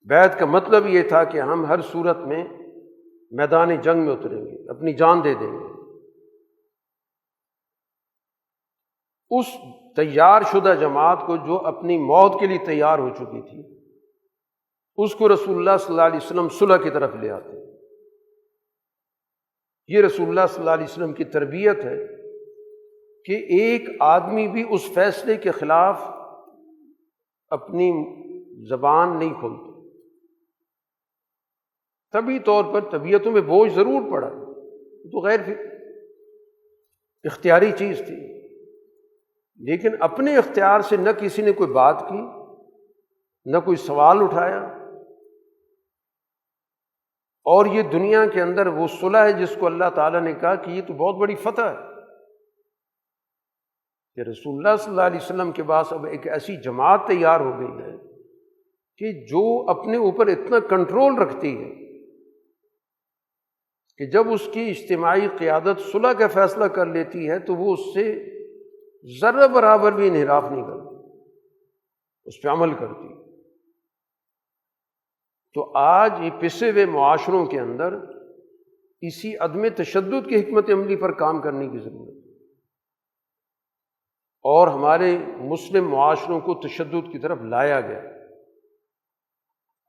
بیعت کا مطلب یہ تھا کہ ہم ہر صورت میں میدان جنگ میں اتریں گے، اپنی جان دے دیں گے۔ اس تیار شدہ جماعت کو جو اپنی موت کے لیے تیار ہو چکی تھی، اس کو رسول اللہ صلی اللہ علیہ وسلم صلح کی طرف لے آتے۔ یہ رسول اللہ صلی اللہ علیہ وسلم کی تربیت ہے کہ ایک آدمی بھی اس فیصلے کے خلاف اپنی زبان نہیں کھولتا۔ طبی طور پر طبیعتوں میں بوجھ ضرور پڑا، تو غیر اختیاری چیز تھی، لیکن اپنے اختیار سے نہ کسی نے کوئی بات کی، نہ کوئی سوال اٹھایا۔ اور یہ دنیا کے اندر وہ صلح ہے جس کو اللہ تعالیٰ نے کہا کہ یہ تو بہت بڑی فتح ہے کہ رسول اللہ صلی اللہ علیہ وسلم کے پاس اب ایک ایسی جماعت تیار ہو گئی ہے کہ جو اپنے اوپر اتنا کنٹرول رکھتی ہے کہ جب اس کی اجتماعی قیادت صلح کا فیصلہ کر لیتی ہے تو وہ اس سے ذرہ برابر بھی انحراف نہیں کرتی، اس پہ عمل کرتی۔ تو آج یہ پسے ہوئے معاشروں کے اندر اسی عدم تشدد کی حکمت عملی پر کام کرنے کی ضرورت ہے، اور ہمارے مسلم معاشروں کو تشدد کی طرف لایا گیا۔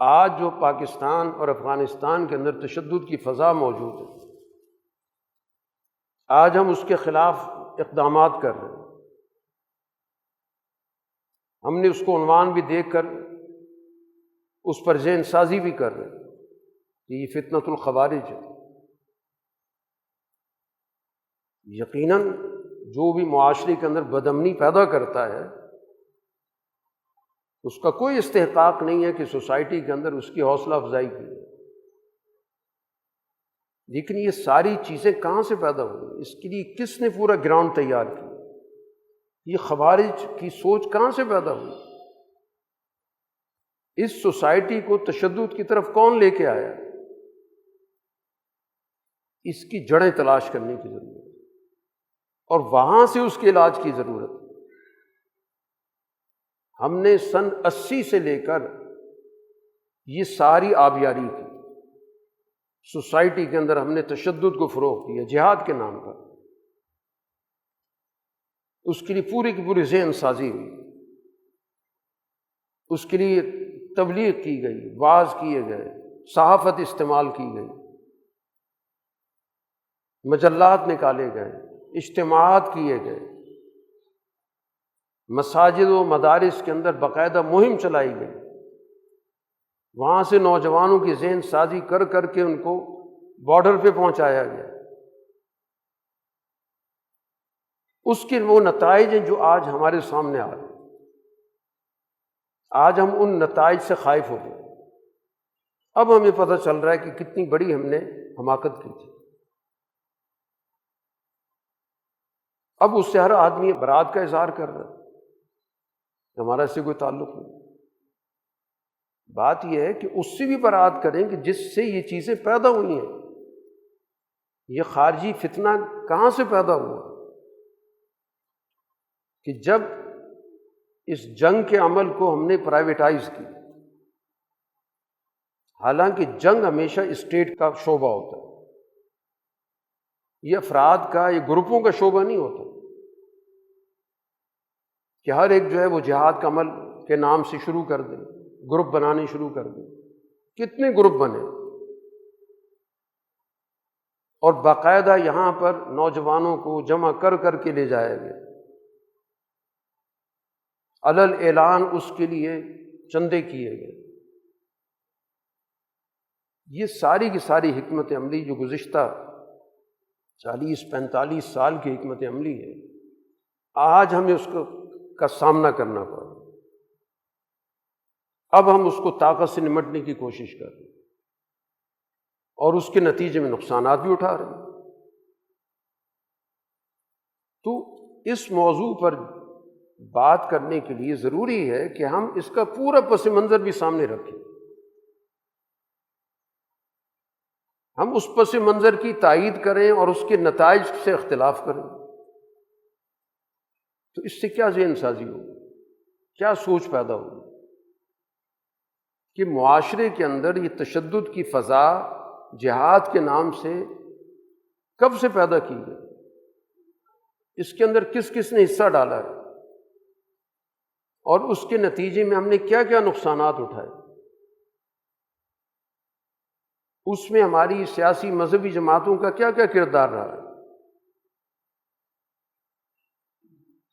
آج جو پاکستان اور افغانستان کے اندر تشدد کی فضا موجود ہے، آج ہم اس کے خلاف اقدامات کر رہے ہیں۔ ہم نے اس کو عنوان بھی دیکھ کر اس پر ذہن سازی بھی کر رہے ہیں کہ یہ فتنۃ الخوارج ہے۔ یقیناً جو بھی معاشرے کے اندر بدامنی پیدا کرتا ہے اس کا کوئی استحقاق نہیں ہے کہ سوسائٹی کے اندر اس کی حوصلہ افزائی کی جائے، لیکن یہ ساری چیزیں کہاں سے پیدا ہوئی؟ اس کے لیے کس نے پورا گراؤنڈ تیار کیا؟ یہ خوارج کی سوچ کہاں سے پیدا ہوئی؟ اس سوسائٹی کو تشدد کی طرف کون لے کے آیا؟ اس کی جڑیں تلاش کرنے کی ضرورت ہے، اور وہاں سے اس کے علاج کی ضرورت ہے۔ ہم نے سن 80 سے لے کر یہ ساری آبیاری کی، سوسائٹی کے اندر ہم نے تشدد کو فروغ دیا جہاد کے نام پر، اس کے لیے پوری کی پوری ذہن سازی ہوئی، اس کے لیے تبلیغ کی گئی، وعظ کیے گئے، صحافت استعمال کی گئی، مجلات نکالے گئے، اجتماعات کیے گئے، مساجد و مدارس کے اندر باقاعدہ مہم چلائی گئی، وہاں سے نوجوانوں کی ذہن سازی کر کر کے ان کو بارڈر پہ پہنچایا گیا۔ اس کے وہ نتائج ہیں جو آج ہمارے سامنے آ رہے ہیں۔ آج ہم ان نتائج سے خائف ہو گئے، اب ہمیں پتہ چل رہا ہے کہ کتنی بڑی ہم نے حماقت کی تھی۔ اب اس سے ہر آدمی برات کا اظہار کر رہا ہے کہ ہمارا اس سے کوئی تعلق نہیں۔ بات یہ ہے کہ اس سے بھی برات کریں کہ جس سے یہ چیزیں پیدا ہوئی ہیں۔ یہ خارجی فتنہ کہاں سے پیدا ہوا کہ جب اس جنگ کے عمل کو ہم نے پرائیویٹائز کی، حالانکہ جنگ ہمیشہ اسٹیٹ کا شعبہ ہوتا ہے، یہ افراد کا، یہ گروپوں کا شعبہ نہیں ہوتا کہ ہر ایک جو ہے وہ جہاد کا عمل کے نام سے شروع کر دیں، گروپ بنانے شروع کر دیں۔ کتنے گروپ بنے اور باقاعدہ یہاں پر نوجوانوں کو جمع کر کر کے لے جایا گیا، علل اعلان اس کے لیے چندے کیے گئے۔ یہ ساری کی ساری حکمت عملی جو گزشتہ 40-45 سال کی حکمت عملی ہے، آج ہمیں اس کا سامنا کرنا پڑا۔ اب ہم اس کو طاقت سے نمٹنے کی کوشش کر رہے ہیں اور اس کے نتیجے میں نقصانات بھی اٹھا رہے ہیں۔ تو اس موضوع پر بات کرنے کے لیے ضروری ہے کہ ہم اس کا پورا پس منظر بھی سامنے رکھیں، ہم اس پس منظر کی تائید کریں اور اس کے نتائج سے اختلاف کریں۔ تو اس سے کیا ذہن سازی ہوگی، کیا سوچ پیدا ہوگی کہ معاشرے کے اندر یہ تشدد کی فضا جہاد کے نام سے کب سے پیدا کی گئی، اس کے اندر کس کس نے حصہ ڈالا ہے اور اس کے نتیجے میں ہم نے کیا کیا نقصانات اٹھائے۔ اس میں ہماری سیاسی مذہبی جماعتوں کا کیا کیا کردار رہا ہے۔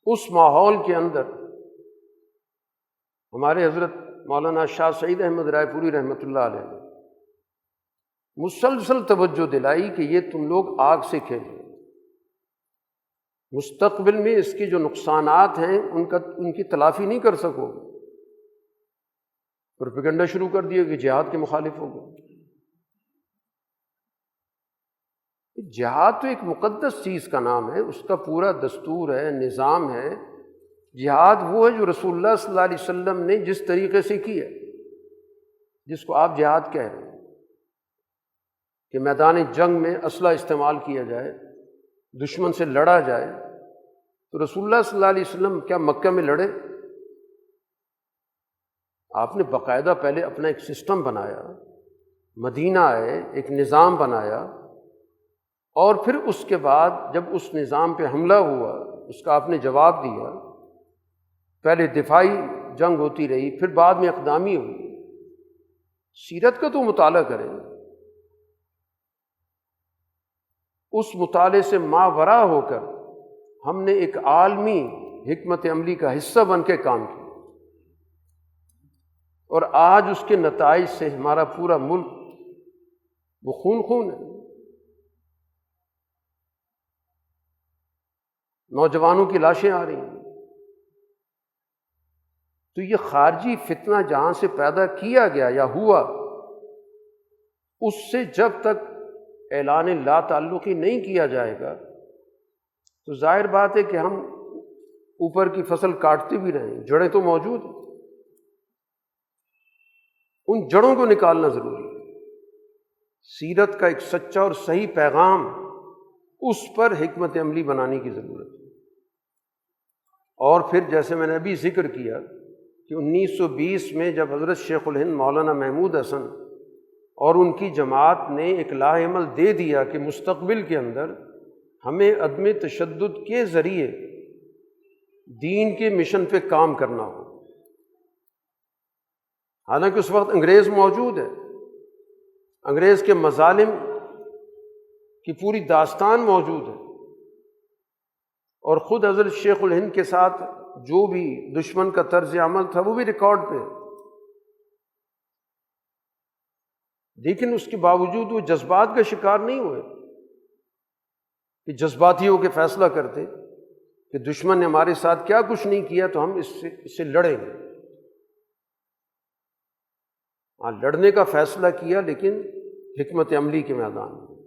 اس ماحول کے اندر ہمارے حضرت مولانا شاہ سعید احمد رائے پوری رحمۃ اللہ علیہ نے مسلسل توجہ دلائی کہ یہ تم لوگ آگ سے کھیل رہے، مستقبل میں اس کے جو نقصانات ہیں ان کی تلافی نہیں کر سکو گے۔ پروپیگنڈا شروع کر دیا کہ جہاد کے مخالف ہو گئے۔ جہاد تو ایک مقدس چیز کا نام ہے، اس کا پورا دستور ہے، نظام ہے۔ جہاد وہ ہے جو رسول اللہ صلی اللہ علیہ وسلم نے جس طریقے سے کیا، جس کو آپ جہاد کہہ رہے ہیں کہ میدان جنگ میں اسلحہ استعمال کیا جائے، دشمن سے لڑا جائے۔ تو رسول اللہ صلی اللہ علیہ وسلم کیا مکہ میں لڑے؟ آپ نے باقاعدہ پہلے اپنا ایک سسٹم بنایا، مدینہ آئے، ایک نظام بنایا، اور پھر اس کے بعد جب اس نظام پہ حملہ ہوا اس کا آپ نے جواب دیا۔ پہلے دفاعی جنگ ہوتی رہی، پھر بعد میں اقدامی ہوئی۔ سیرت کا تو مطالعہ کریں، اس مطالعے سے ماوراء ہو کر ہم نے ایک عالمی حکمت عملی کا حصہ بن کے کام کیا، اور آج اس کے نتائج سے ہمارا پورا ملک وہ خون خون ہے۔ نوجوانوں کی لاشیں آ رہی ہیں۔ تو یہ خارجی فتنہ جہاں سے پیدا کیا گیا یا ہوا، اس سے جب تک اعلان لا تعلقی نہیں کیا جائے گا تو ظاہر بات ہے کہ ہم اوپر کی فصل کاٹتے بھی رہیں، جڑیں تو موجود ہیں، ان جڑوں کو نکالنا ضروری ہے۔ سیرت کا ایک سچا اور صحیح پیغام، اس پر حکمت عملی بنانے کی ضرورت ہے۔ اور پھر جیسے میں نے ابھی ذکر کیا کہ 1920 میں جب حضرت شیخ الہند مولانا محمود حسن اور ان کی جماعت نے ایک لاہ عمل دے دیا کہ مستقبل کے اندر ہمیں عدم تشدد کے ذریعے دین کے مشن پہ کام کرنا ہو۔ حالانکہ اس وقت انگریز موجود ہے، انگریز کے مظالم کی پوری داستان موجود ہے، اور خود حضرت شیخ الہند کے ساتھ جو بھی دشمن کا طرز عمل تھا وہ بھی ریکارڈ پہ ہے۔ لیکن اس کے باوجود وہ جذبات کا شکار نہیں ہوئے کہ جذباتی ہو کے فیصلہ کرتے کہ دشمن نے ہمارے ساتھ کیا کچھ نہیں کیا تو ہم اس سے لڑیں گے۔ ہاں، لڑنے کا فیصلہ کیا، لیکن حکمت عملی کے میدان میں،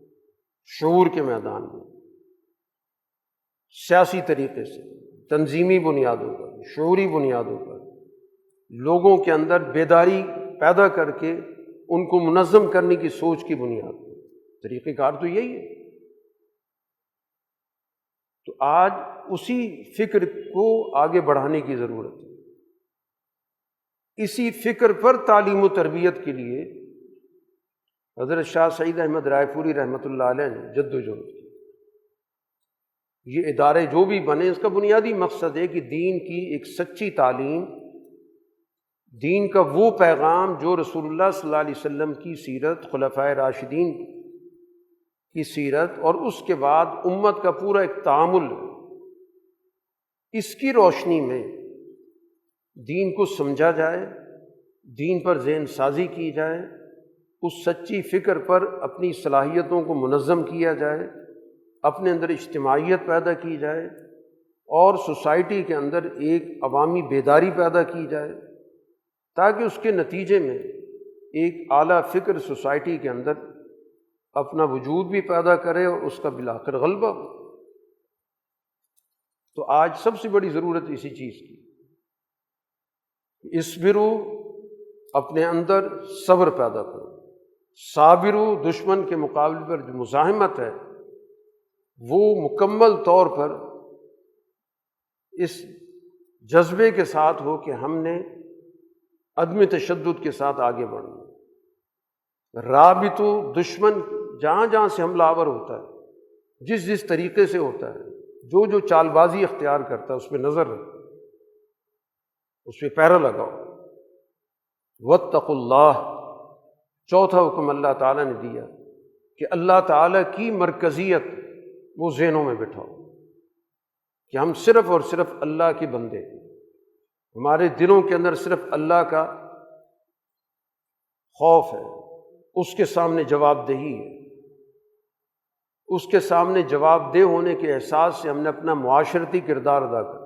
شعور کے میدان میں، سیاسی طریقے سے، تنظیمی بنیادوں پر، شعوری بنیادوں پر لوگوں کے اندر بیداری پیدا کر کے ان کو منظم کرنے کی سوچ کی بنیاد پر۔ طریقہ کار تو یہی ہے۔ تو آج اسی فکر کو آگے بڑھانے کی ضرورت ہے۔ اسی فکر پر تعلیم و تربیت کے لیے حضرت شاہ سعید احمد رائے پوری رحمۃ اللہ علیہ نے جد و جہد کی۔ یہ ادارے جو بھی بنے، اس کا بنیادی مقصد ہے کہ دین کی ایک سچی تعلیم، دین کا وہ پیغام جو رسول اللہ صلی اللہ علیہ وسلم کی سیرت، خلفائے راشدین کی سیرت اور اس کے بعد امت کا پورا ایک تعامل، اس کی روشنی میں دین کو سمجھا جائے، دین پر ذہن سازی کی جائے، اس سچی فکر پر اپنی صلاحیتوں کو منظم کیا جائے، اپنے اندر اجتماعیت پیدا کی جائے، اور سوسائٹی کے اندر ایک عوامی بیداری پیدا کی جائے، تاکہ اس کے نتیجے میں ایک اعلیٰ فکر سوسائٹی کے اندر اپنا وجود بھی پیدا کرے اور اس کا بالآخر غلبہ ہو۔ تو آج سب سے بڑی ضرورت اسی چیز کی، اصبرو، اپنے اندر صبر پیدا کرو، صابرو، دشمن کے مقابلے پر جو مزاحمت ہے وہ مکمل طور پر اس جذبے کے ساتھ ہو کہ ہم نے عدم تشدد کے ساتھ آگے بڑھنا۔ رابطو، دشمن جہاں جہاں سے حملہ آور ہوتا ہے، جس جس طریقے سے ہوتا ہے، جو جو چال بازی اختیار کرتا ہے، اس پہ نظر رکھو، اس پہ پیرا لگاؤ۔ واتقوا اللہ، چوتھا حکم اللہ تعالیٰ نے دیا کہ اللہ تعالیٰ کی مرکزیت وہ ذہنوں میں بٹھاؤ کہ ہم صرف اور صرف اللہ کے بندے ہیں، ہمارے دلوں کے اندر صرف اللہ کا خوف ہے، اس کے سامنے جواب دہی ہے، اس کے سامنے جواب دہ ہونے کے احساس سے ہم نے اپنا معاشرتی کردار ادا کر،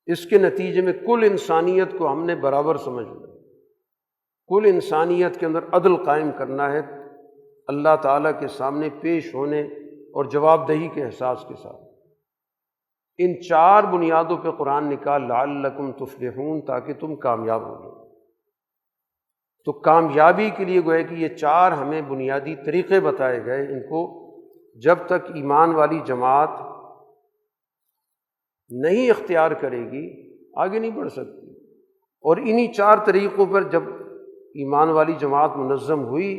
اس کے نتیجے میں کل انسانیت کو ہم نے برابر سمجھنا، کل انسانیت کے اندر عدل قائم کرنا ہے، اللہ تعالیٰ کے سامنے پیش ہونے اور جواب دہی کے احساس کے ساتھ۔ ان چار بنیادوں پہ قرآن نکال لعلکم تفلحون، تاکہ تم کامیاب ہو جاؤ۔ تو کامیابی کے لیے گویا کہ یہ چار ہمیں بنیادی طریقے بتائے گئے، ان کو جب تک ایمان والی جماعت نہیں اختیار کرے گی آگے نہیں بڑھ سکتی۔ اور انہی چار طریقوں پر جب ایمان والی جماعت منظم ہوئی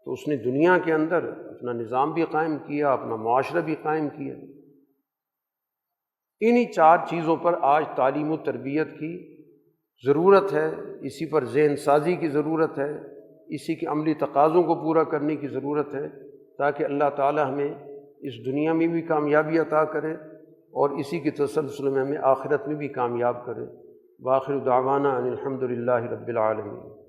تو اس نے دنیا کے اندر اپنا نظام بھی قائم کیا، اپنا معاشرہ بھی قائم کیا۔ انہی چار چیزوں پر آج تعلیم و تربیت کی ضرورت ہے، اسی پر ذہن سازی کی ضرورت ہے، اسی کے عملی تقاضوں کو پورا کرنے کی ضرورت ہے، تاکہ اللہ تعالی ہمیں اس دنیا میں بھی کامیابی عطا کرے اور اسی کے تسلسل میں ہمیں آخرت میں بھی کامیاب کرے۔ وآخر دعوانا ان الحمد للہ رب العالمین۔